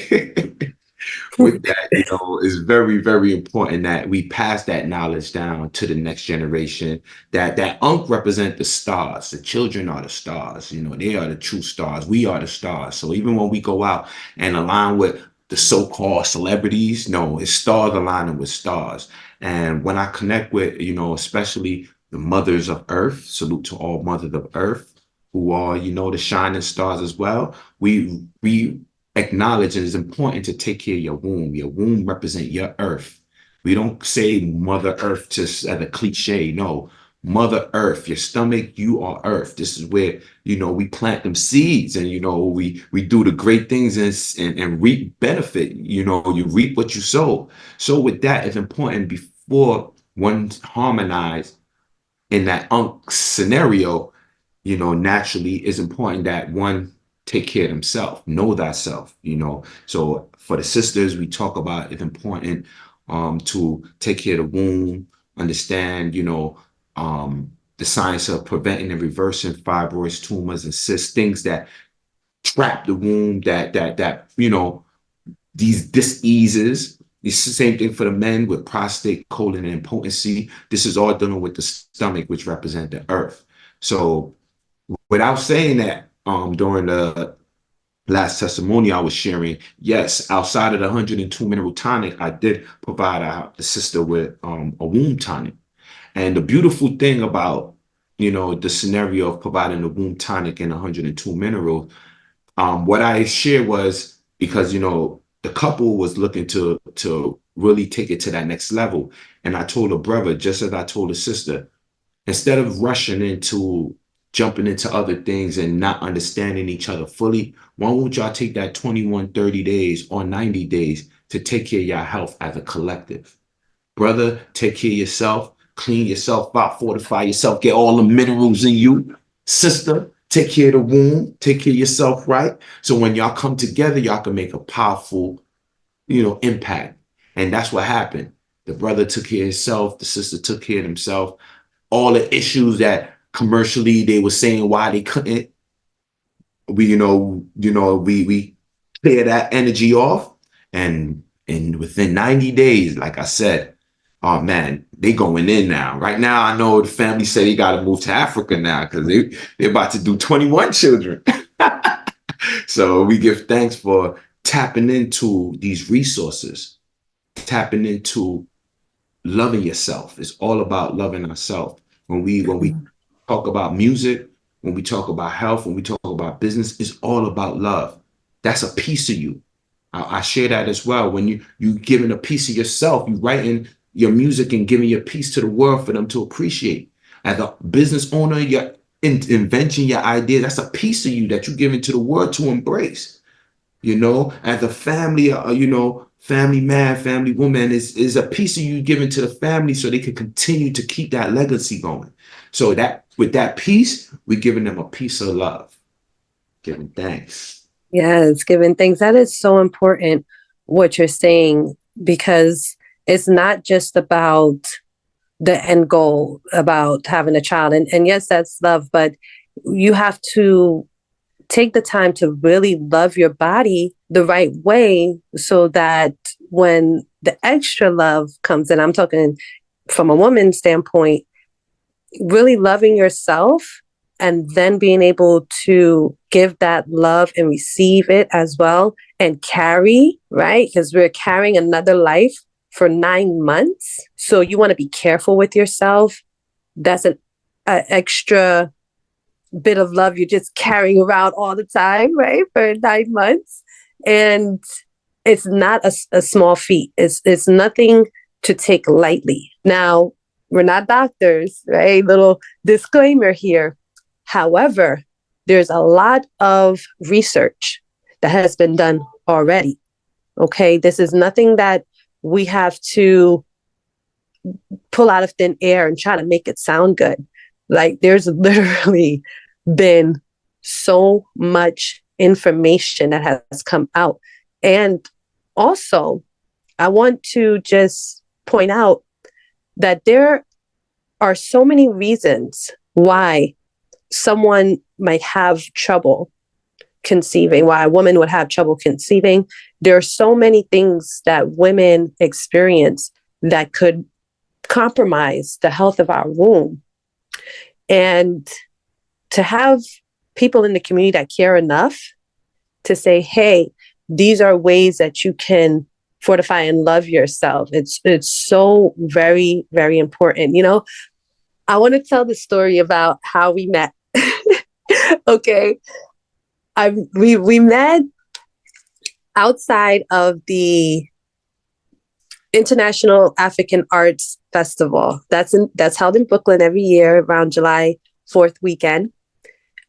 it's very, very important that we pass that knowledge down to the next generation. That Ankh represent the stars. The children are the stars. They are the true stars. We are the stars. So even when we go out and align with the so-called celebrities, no, it's stars aligning with stars. And when I connect with, especially the mothers of Earth, salute to all mothers of Earth, who are, the shining stars as well, we acknowledge, and it's important to take care of your womb. Your womb represents your earth. We don't say Mother Earth just as a cliche. No, Mother Earth, your stomach, you are earth. This is where, we plant them seeds, and, we do the great things and reap benefit. You reap what you sow. So with that, it's important before one harmonize in that scenario, naturally it's important that one take care of themselves, know thyself, So for the sisters, we talk about it's important to take care of the womb, understand, the science of preventing and reversing fibroids, tumors, and cysts, things that trap the womb, that these diseases. It's the same thing for the men with prostate, colon, and impotency. This is all dealing with the stomach, which represent the earth. So without saying that, during the last testimony I was sharing, yes, outside of the 102 mineral tonic, I did provide the sister with a womb tonic. And the beautiful thing about, the scenario of providing the womb tonic and 102 minerals, what I shared was because, the couple was looking to really take it to that next level. And I told a brother, just as I told a sister, instead of rushing into jumping into other things and not understanding each other fully, why won't y'all take that 21, 30 days or 90 days to take care of your health as a collective? Brother, take care of yourself, clean yourself out, fortify yourself, get all the minerals in you. Sister, take care of the womb, take care of yourself, right? So when y'all come together, y'all can make a powerful, impact. And that's what happened. The brother took care of himself, the sister took care of himself. All the issues that commercially they were saying why they couldn't, we clear that energy off, and within 90 days, like I said, oh man, they going in now. Right now, I know the family said he got to move to Africa now because they're about to do 21 children. So we give thanks for tapping into these resources, tapping into loving yourself. It's all about loving ourselves. When we talk about music, when we talk about health, when we talk about business, it's all about love. That's a piece of you. I share that as well. When you giving a piece of yourself, you writing your music and giving your piece to the world for them to appreciate. As a business owner, your invention, your idea, that's a piece of you that you're giving to the world to embrace. As a family, family man, family woman is a piece of you given to the family so they can continue to keep that legacy going. So that with that piece, we're giving them a piece of love, giving thanks. Yes, giving things. That is so important what you're saying, because it's not just about the end goal, about having a child. And yes, that's love, but you have to take the time to really love your body the right way so that when the extra love comes in, I'm talking from a woman's standpoint, really loving yourself and then being able to give that love and receive it as well and carry, right? Because we're carrying another life for 9 months. So you want to be careful with yourself. That's an extra bit of love you're just carrying around all the time, right? For 9 months. And it's not a small feat. It's nothing to take lightly. Now, we're not doctors, right? Little disclaimer here. However, there's a lot of research that has been done already. Okay, this is nothing that we have to pull out of thin air and try to make it sound good. Like, there's literally been so much information that has come out. And also, I want to just point out that there are so many reasons why someone might have trouble conceiving, why a woman would have trouble conceiving. There are so many things that women experience that could compromise the health of our womb. And to have people in the community that care enough to say, hey, these are ways that you can fortify and love yourself. It's so very, very important. You know, I want to tell the story about how we met. Okay. We met outside of the International African Arts Festival. That's held in Brooklyn every year around July 4th weekend.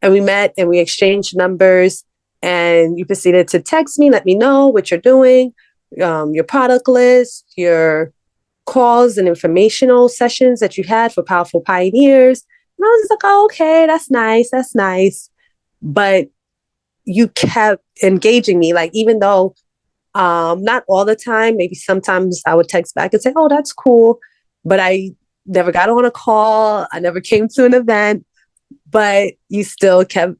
And we met and we exchanged numbers, and you proceeded to text me, let me know what you're doing, your product list, your calls and informational sessions that you had for Powerful Pioneers. And I was just like, oh, okay, that's nice. That's nice. But you kept engaging me, like, even though not all the time, maybe sometimes I would text back and say, oh, that's cool. But I never got on a call. I never came to an event, but you still kept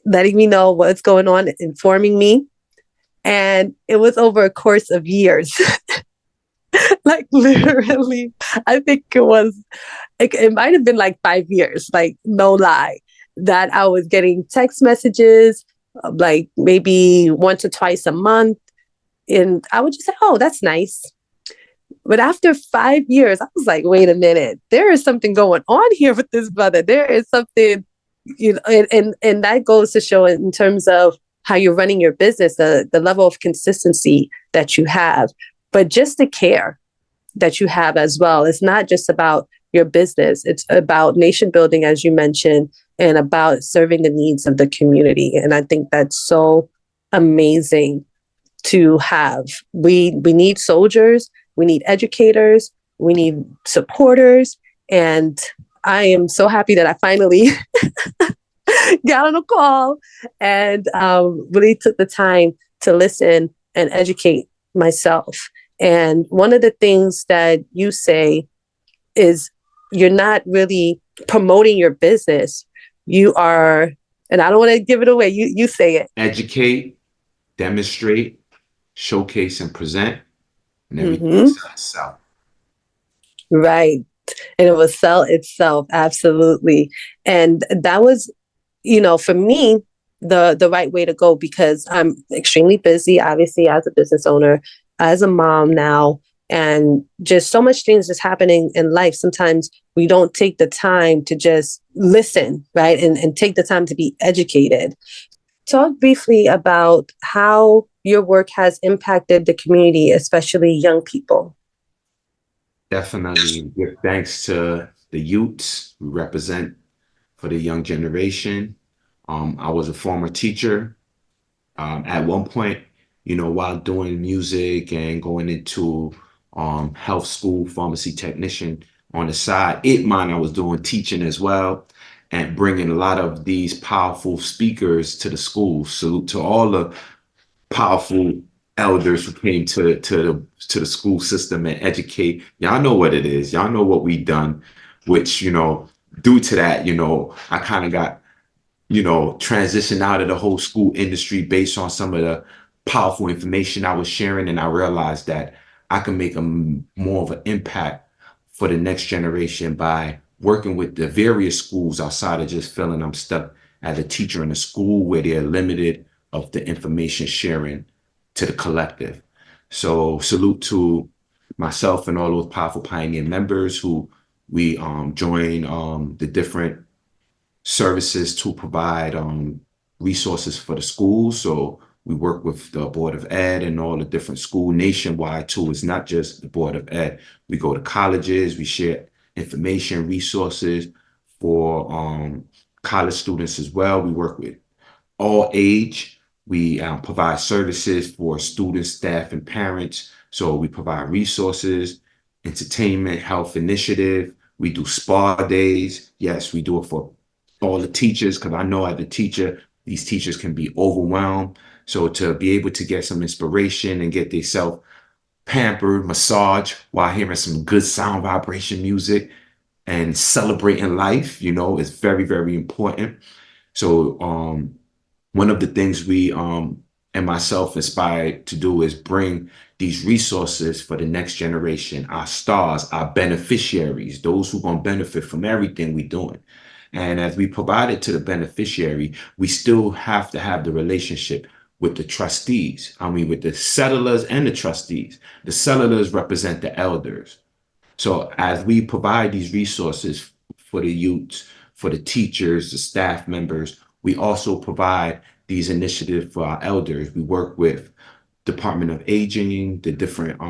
letting me know what's going on, informing me. And it was over a course of years. Like, literally, I think it might have been like 5 years, like, no lie, that I was getting text messages, like maybe once or twice a month. And I would just say, oh, that's nice. But after 5 years, I was like, wait a minute, there is something going on here with this brother. There is something, you know, and that goes to show in terms of how you're running your business, the level of consistency that you have, but just the care that you have as well. It's not just about your business. It's about nation building, as you mentioned, and about serving the needs of the community. And I think that's so amazing to have. We need soldiers, we need educators, we need supporters. And I am so happy that I finally got on a call and really took the time to listen and educate myself. And one of the things that you say is you're not really promoting your business. You are, and I don't want to give it away. You say it. Educate, demonstrate, showcase, and present, and everything self. Right. And it will sell itself. Absolutely. And that was, you know, for me, the right way to go, because I'm extremely busy, obviously, as a business owner, as a mom now, and just so much things is happening in life. Sometimes we don't take the time to just listen, right? And take the time to be educated. Talk briefly about how your work has impacted the community, especially young people. Definitely give thanks to the youths we represent for the young generation. I was a former teacher. At one point, while doing music and going into health school, pharmacy technician on the side. I was doing teaching as well and bringing a lot of these powerful speakers to the school. Salute to all the powerful elders who came to the school system and educate. Y'all know what it is. Y'all know what we done, which, due to that, I kind of got, transitioned out of the whole school industry based on some of the powerful information I was sharing. And I realized that I can make more of an impact for the next generation by working with the various schools outside of just feeling I'm stuck as a teacher in a school where they're limited of the information sharing to the collective. So salute to myself and all those powerful pioneer members who we join the different services to provide resources for the schools. So we work with the Board of Ed and all the different schools nationwide too. It's not just the Board of Ed. We go to colleges, we share information, resources for college students as well. We work with all age. We provide services for students, staff, and parents. So we provide resources, entertainment, health initiative. We do spa days. Yes, we do it for all the teachers, because I know as a teacher, these teachers can be overwhelmed. So to be able to get some inspiration and get themselves pampered, massage while hearing some good sound vibration music and celebrating life, is very, very important. So one of the things we and myself inspired to do is bring these resources for the next generation, our stars, our beneficiaries, those who are going to benefit from everything we're doing. And as we provide it to the beneficiary, we still have to have the relationship with the trustees. With the settlers and the trustees. The settlers represent the elders. So as we provide these resources for the youths, for the teachers, the staff members, we also provide these initiatives for our elders. We work with Department of Aging, the different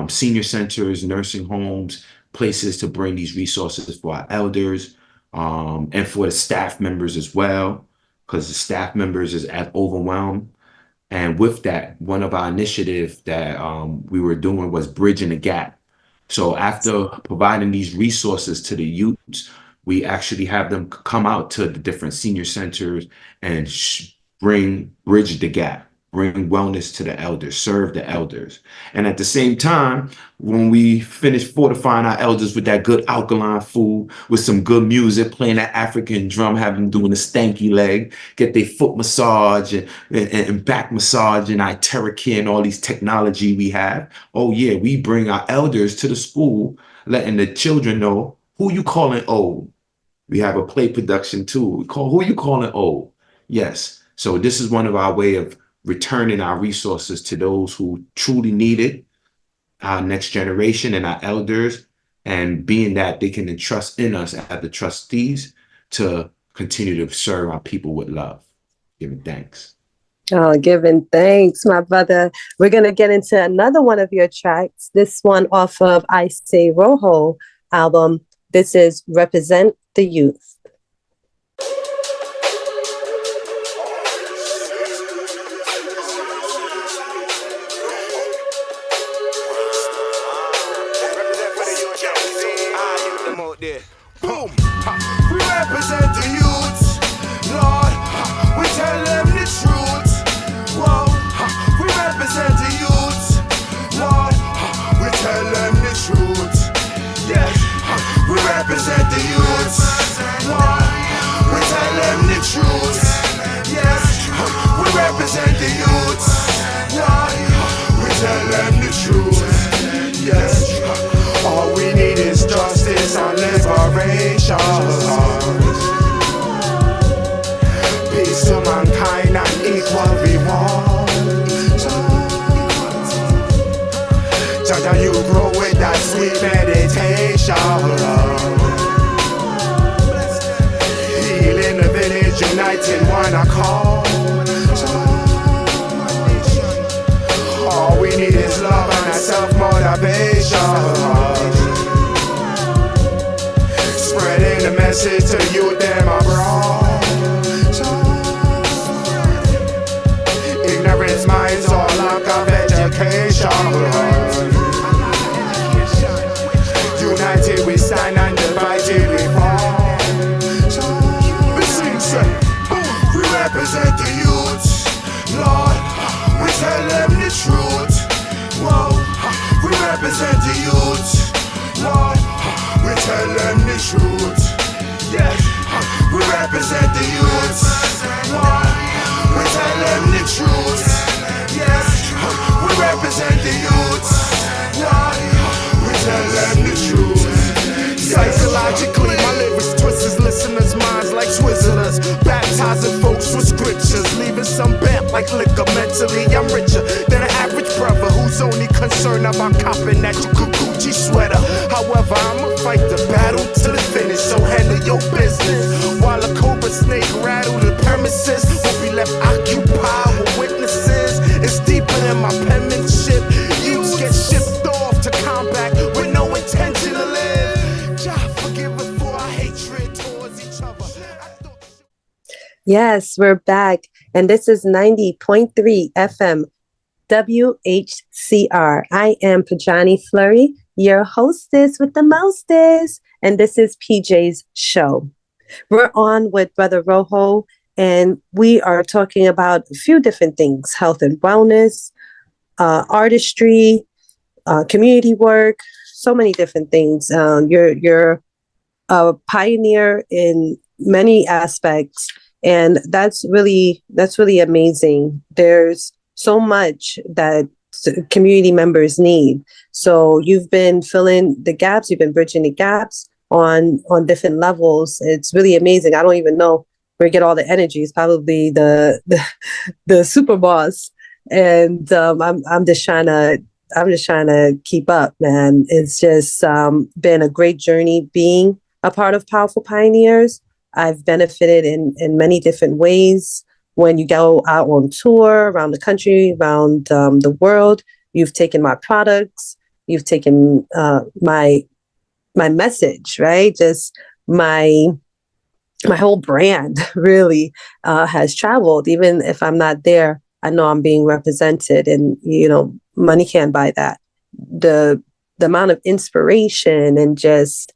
senior centers, nursing homes, places to bring these resources for our elders and for the staff members as well, because the staff members is overwhelmed. And with that, one of our initiatives that we were doing was bridging the gap. So after providing these resources to the youths, we actually have them come out to the different senior centers and bridge the gap, bring wellness to the elders, serve the elders. And at the same time, when we finish fortifying our elders with that good alkaline food, with some good music, playing that African drum, have them doing a stanky leg, get their foot massage and back massage and iterra care and all these technology we have. Oh yeah, we bring our elders to the school, letting the children know, who you calling old? We have a play production too. We call, who you calling old? Yes. So this is one of our way of returning our resources to those who truly need it, our next generation and our elders, and being that they can entrust in us as the trustees to continue to serve our people with love. Giving thanks. Oh, giving thanks, my brother. We're going to get into another one of your tracks. This one off of I Say Rojo album. This is Represent the Youth. Boom! We represent the youths, Lord. We tell them the truth. Whoa! We represent the youths, Lord. We tell them the truth. Yes, we represent the youths, Lord. We tell them the truth. Yes, we represent the youths, Lord. We tell them the truth. Yes. All we need is justice and liberation. Peace to mankind and equal reward. Jaja, you grow with that sweet meditation. Healing the village, uniting one accord. All we need is love and a self-motivation. Spreading the message to youth them abroad. Ignorance the truth. Yeah, we represent the youths. We tell them the truth. Yes, we represent the youths. We tell them the truth. Psychologically, my lyrics twist his listeners' minds like Twizzlers. Baptizing folks with scriptures, leaving some bent like liquor. Mentally, I'm richer than an average brother who's only concerned about copping that Gucci sweater. However, I'ma fight the battle to the finish, so handle your business. While a cobra snake rattle the premises, we'll be left occupied with witnesses. It's deeper than my penmanship. Youths get shipped off to combat with no intention to live. Yes, we're back, and this is 90.3 FM WHCR. I am Pojanee Fleury, your hostess with the mostest, and this is PJ's show. We're on with Brother Rojo, and we are talking about a few different things: health and wellness, artistry, community work, so many different things. You're a pioneer in many aspects, and that's really amazing. There's so much that community members need. So you've been filling the gaps, you've been bridging the gaps on different levels. It's really amazing. I don't even know where to get all the energy. It's probably the super boss, and I'm just trying to keep up, man. It's just been a great journey being a part of Powerful Pioneers. I've benefited in many different ways. When you go out on tour around the country, around the world, you've taken my products, you've taken my message, right? Just my whole brand really has traveled. Even if I'm not there, I know I'm being represented, and money can't buy that. The amount of inspiration and just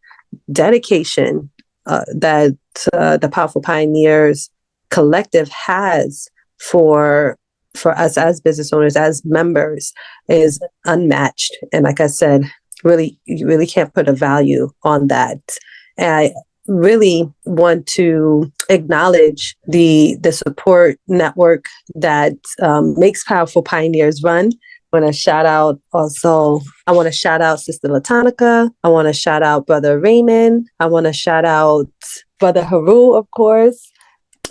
dedication that the Powerful Pioneers collective has for us as business owners, as members, is unmatched. And like I said, you really can't put a value on that. And I really want to acknowledge the support network that makes Powerful Pioneers run. I want to shout out Sister Latonica. I want to shout out Brother Raymond. I want to shout out Brother Haru, of course.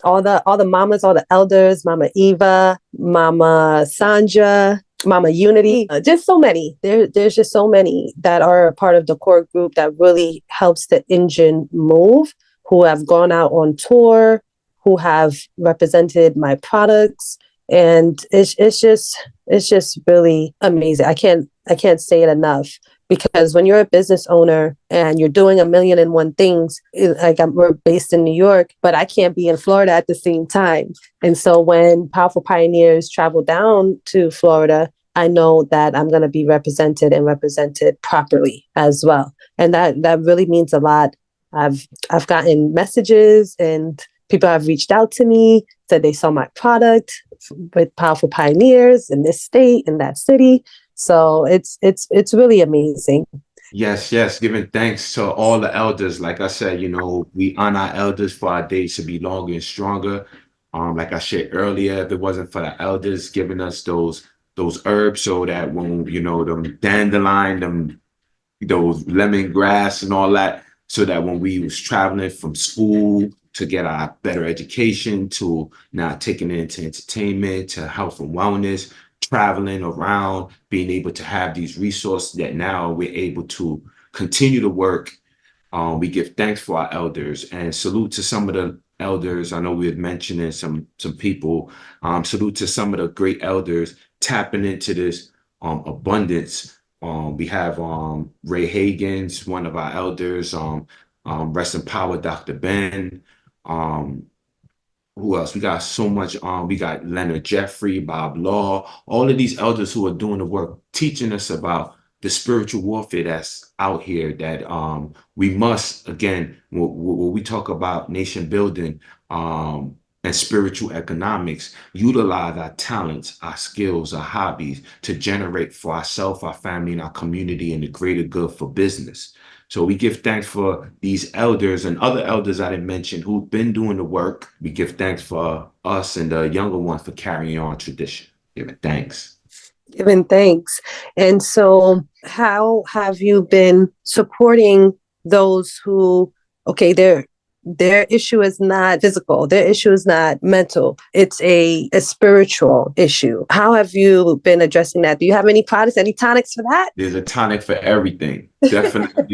All the mamas, all the elders, Mama Eva, Mama Sandra, Mama Unity, just so many. There's just so many that are a part of the core group that really helps the engine move, who have gone out on tour, who have represented my products. And it's just really amazing. I can't say it enough, because when you're a business owner and you're doing 1,000,001 things, we're based in New York, but I can't be in Florida at the same time. And so when Powerful Pioneers travel down to Florida, I know that I'm going to be represented properly as well. And that really means a lot. I've gotten messages, and people have reached out to me, said they saw my product with Powerful Pioneers in this state, in that city. So it's really amazing. Yes. Giving thanks to all the elders. Like I said, we honor our elders for our days to be longer and stronger. Like I shared earlier, if it wasn't for the elders giving us those herbs, so that when them dandelion, those lemongrass and all that, so that when we was traveling from school to get our better education, to now taking it into entertainment, to health and wellness, traveling around, being able to have these resources that now we're able to continue to work. We give thanks for our elders, and salute to some of the elders. I know we had mentioned some people. Salute to some of the great elders tapping into this abundance. We have Ray Hagen's one of our elders. Rest in power, Dr. Ben. Who else? We got so much. We got Leonard Jeffrey, Bob Law, all of these elders who are doing the work, teaching us about the spiritual warfare that's out here, that we must, again, when we talk about nation building and spiritual economics, utilize our talents, our skills, our hobbies to generate for ourselves, our family, and our community, and the greater good for business. So we give thanks for these elders and other elders I didn't mention who've been doing the work. We give thanks for us and the younger ones for carrying on tradition. Giving thanks. Giving thanks. And so how have you been supporting those who, okay, their issue is not physical, their issue is not mental, it's a spiritual issue. How have you been addressing that? Do you have any products, any tonics for that? There's a tonic for everything. Definitely.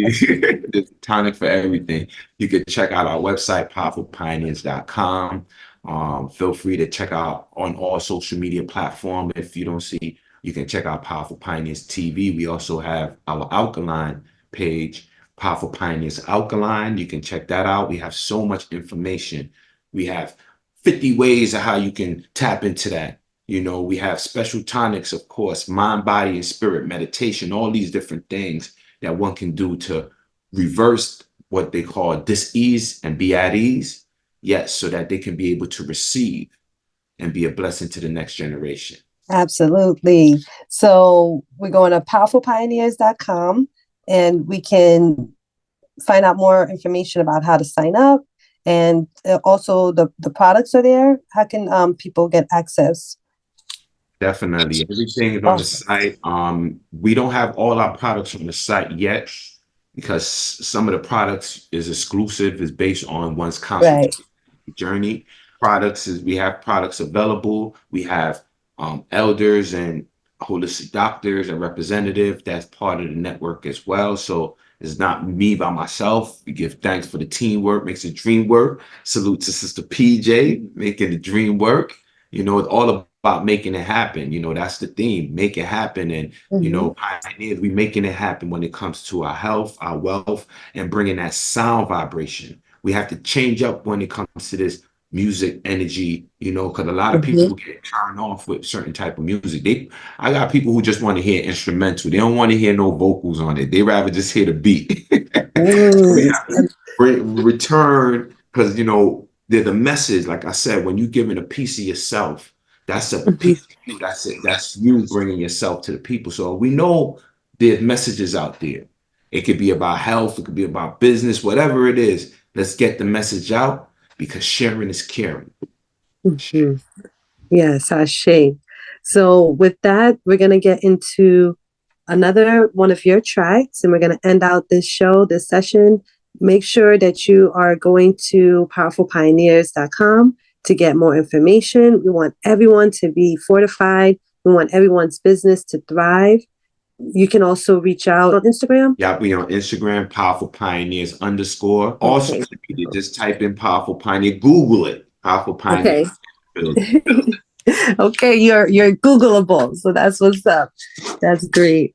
There's a tonic for everything. You can check out our website, powerfulpioneers.com. Feel free to check out on all social media platforms. If you don't see, you can check out Powerful Pioneers TV. We also have our Alkaline page, Powerful Pioneers Alkaline. You can check that out. We have so much information. We have 50 ways of how you can tap into that. You know, we have special tonics, of course, mind, body, and spirit, meditation, all these different things that one can do to reverse what they call dis-ease and be at ease. Yes, so that they can be able to receive and be a blessing to the next generation. Absolutely. So we're going to powerfulpioneers.com and we can find out more information about how to sign up. And also the products are there. How can people get access? Definitely. Everything is on the site. We don't have all our products on the site yet because some of the products is exclusive, is based on one's consultation journey. We have products available. We have elders and holistic doctors and representative that's part of the network as well. So it's not me by myself. We give thanks for the teamwork, makes the dream work. Salute to Sister PJ, making the dream work. You know, it's all about making it happen. You know, that's the theme, make it happen. And, you know, pioneers, we making it happen when it comes to our health, our wealth, and bringing that sound vibration. We have to change up when it comes to this music energy, you know, because a lot of people get turned off with certain type of music. I got people who just want to hear instrumental. They don't want to hear no vocals on it. They rather just hear the beat. We have to return, because, you know, they're the message. Like I said, when you're giving a piece of yourself, that's a piece of you. That's it. That's you bringing yourself to the people. So we know there's messages out there. It could be about health. It could be about business, whatever it is. Let's get the message out, because sharing is caring. Yes, Ashe. So with that, we're going to get into another one of your tracks, and we're going to end out this show, this session. Make sure that you are going to powerfulpioneers.com to get more information. We want everyone to be fortified. We want everyone's business to thrive. You can also reach out on Instagram. Yeah, we on Instagram, Powerful Pioneers _. Also, you just type in Powerful Pioneer, Google it, Powerful Pioneer. Okay. Okay, you're Googleable, so that's what's up. That's great.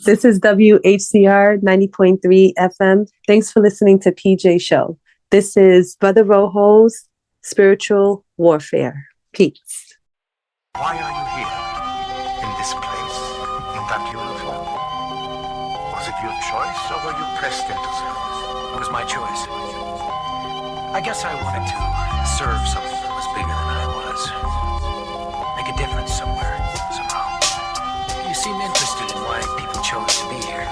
This is WHCR 90.3 FM. Thanks for listening to PJ Show. This is Brother Rojo's Spiritual Warfare. Peace. Why are you here, in this place, in that uniform? Was it your choice, or were you pressed into service? It was my choice. I guess I wanted to serve something that was bigger than I was. Make a difference somewhere, somehow. You seem interested in why people chose to be here.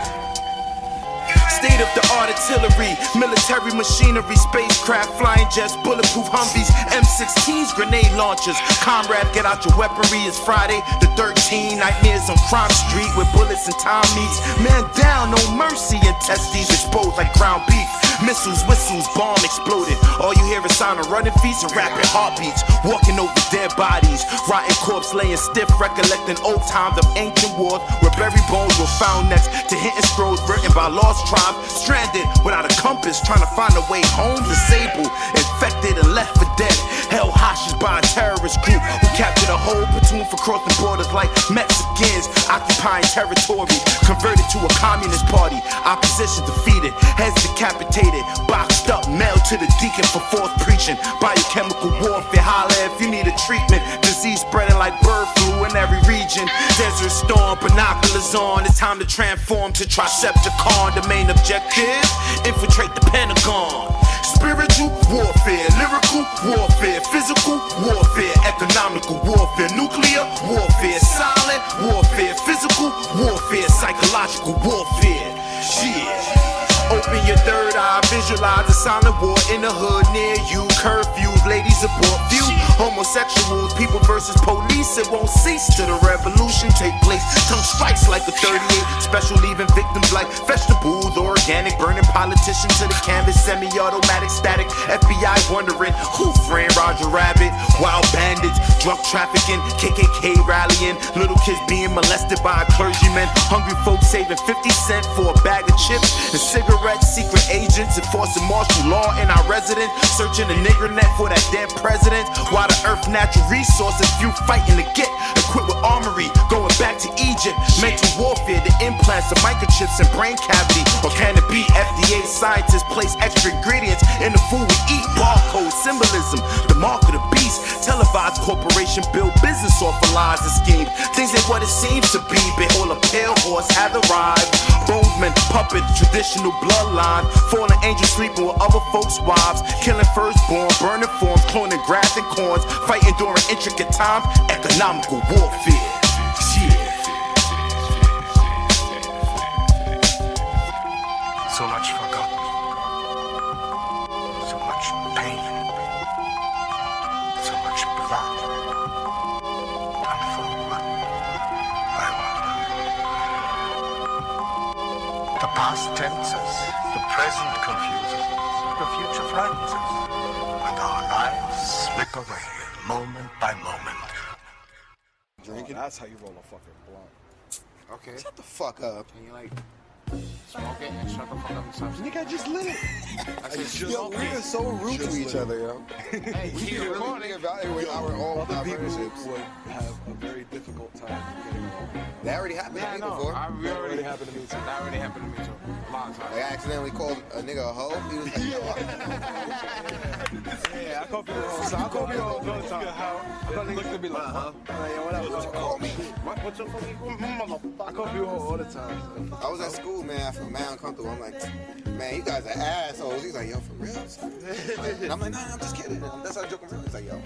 State-of-the-art artillery, military machinery, spacecraft, flying jets, bulletproof Humvees, M16s, grenade launchers. Comrade, get out your weaponry. It's Friday the 13th. Nightmares on Crime Street where bullets and time meets. Man down, no mercy, and testes exposed like ground beef. Missiles, whistles, bomb exploding. All you hear is sound of running feet and rapid heartbeats. Walking over dead bodies, rotten corpse laying stiff, recollecting old times of ancient wars where buried bones were found next to hidden scrolls written by lost tribes. Stranded without a compass, trying to find a way home. Disabled, infected, and left for dead. Held hostage by a terrorist group who captured a whole platoon for crossing borders like Mexicans, occupying territory. Converted to a communist party, opposition defeated, heads decapitated, boxed up, mailed to the deacon for false preaching. Biochemical warfare, holla if you need a treatment. Disease spreading like bird flu in every region. Desert storm, binoculars on. It's time to transform to Tricepticon. The main objective, infiltrate the Pentagon. Spiritual warfare, lyrical warfare, physical warfare, economical warfare, nuclear warfare, silent warfare, physical warfare, psychological warfare. Shit. Open third eye. Visualize a silent war in the hood near you. Curfews, ladies abort few. Homosexuals, people versus police. It won't cease till the revolution take place. Tongue strikes like a 38. Special leaving victims like vegetables, organic. Burning politicians to the canvas. Semi-automatic static. FBI wondering who framed Roger Rabbit. Wild bandits, drug trafficking, KKK rallying. Little kids being molested by a clergyman. Hungry folks saving 50 cents for a bag of chips and cigarettes. Secret agents enforcing martial law in our residence. Searching the nigger net for that dead president. While the earth natural resources, few fighting to get. Equipped with armory, going back to Egypt. Mental warfare, the implants, the microchips and brain cavity. Or can it be FDA scientists place extra ingredients in the food we eat? Barcode symbolism, the mark of the beast. Televised corporation build business off of lies and schemes. Things ain't what it seems to be. Behold, a pale horse has arrived. Bonesmen, puppets, traditional bloodline. Fallen angels sleeping with other folks' wives. Killing firstborn, burning forms, cloning grass and corns. Fighting during intricate times, economical warfare. So much forgotten. So much pain. So much blood. And for what? I wonder. The past tempts us. The present confuses us. The future frightens us. And our lives slip away moment by moment. Drinking. That's how you roll a fucking blunt. Okay. Shut the fuck up. Can you like smoke it and shut the fuck up and stop? Nigga, I just lit it. I said, Yo, we are so rude to each other, yo. Hey, We keep recording. evaluate our own Other people friendships. would have a very difficult time getting along. That already happened Yeah, to me no, before. That already happened to me too. That already happened to me too. A lot of Like, times. I accidentally called a nigga a hoe. He was like, yo, Yeah, I call people all the time. I call people all the time. I call niggas to be like, huh? Like, yo, what up? What you call me? What's your fucking motherfucker? I call people all the time. I was at school, man. I felt mad uncomfortable. I'm like, man, you guys are assholes. He's like, yo, for real? And I'm like, nah, I'm just kidding. That's how I'm joking. He's like, yo.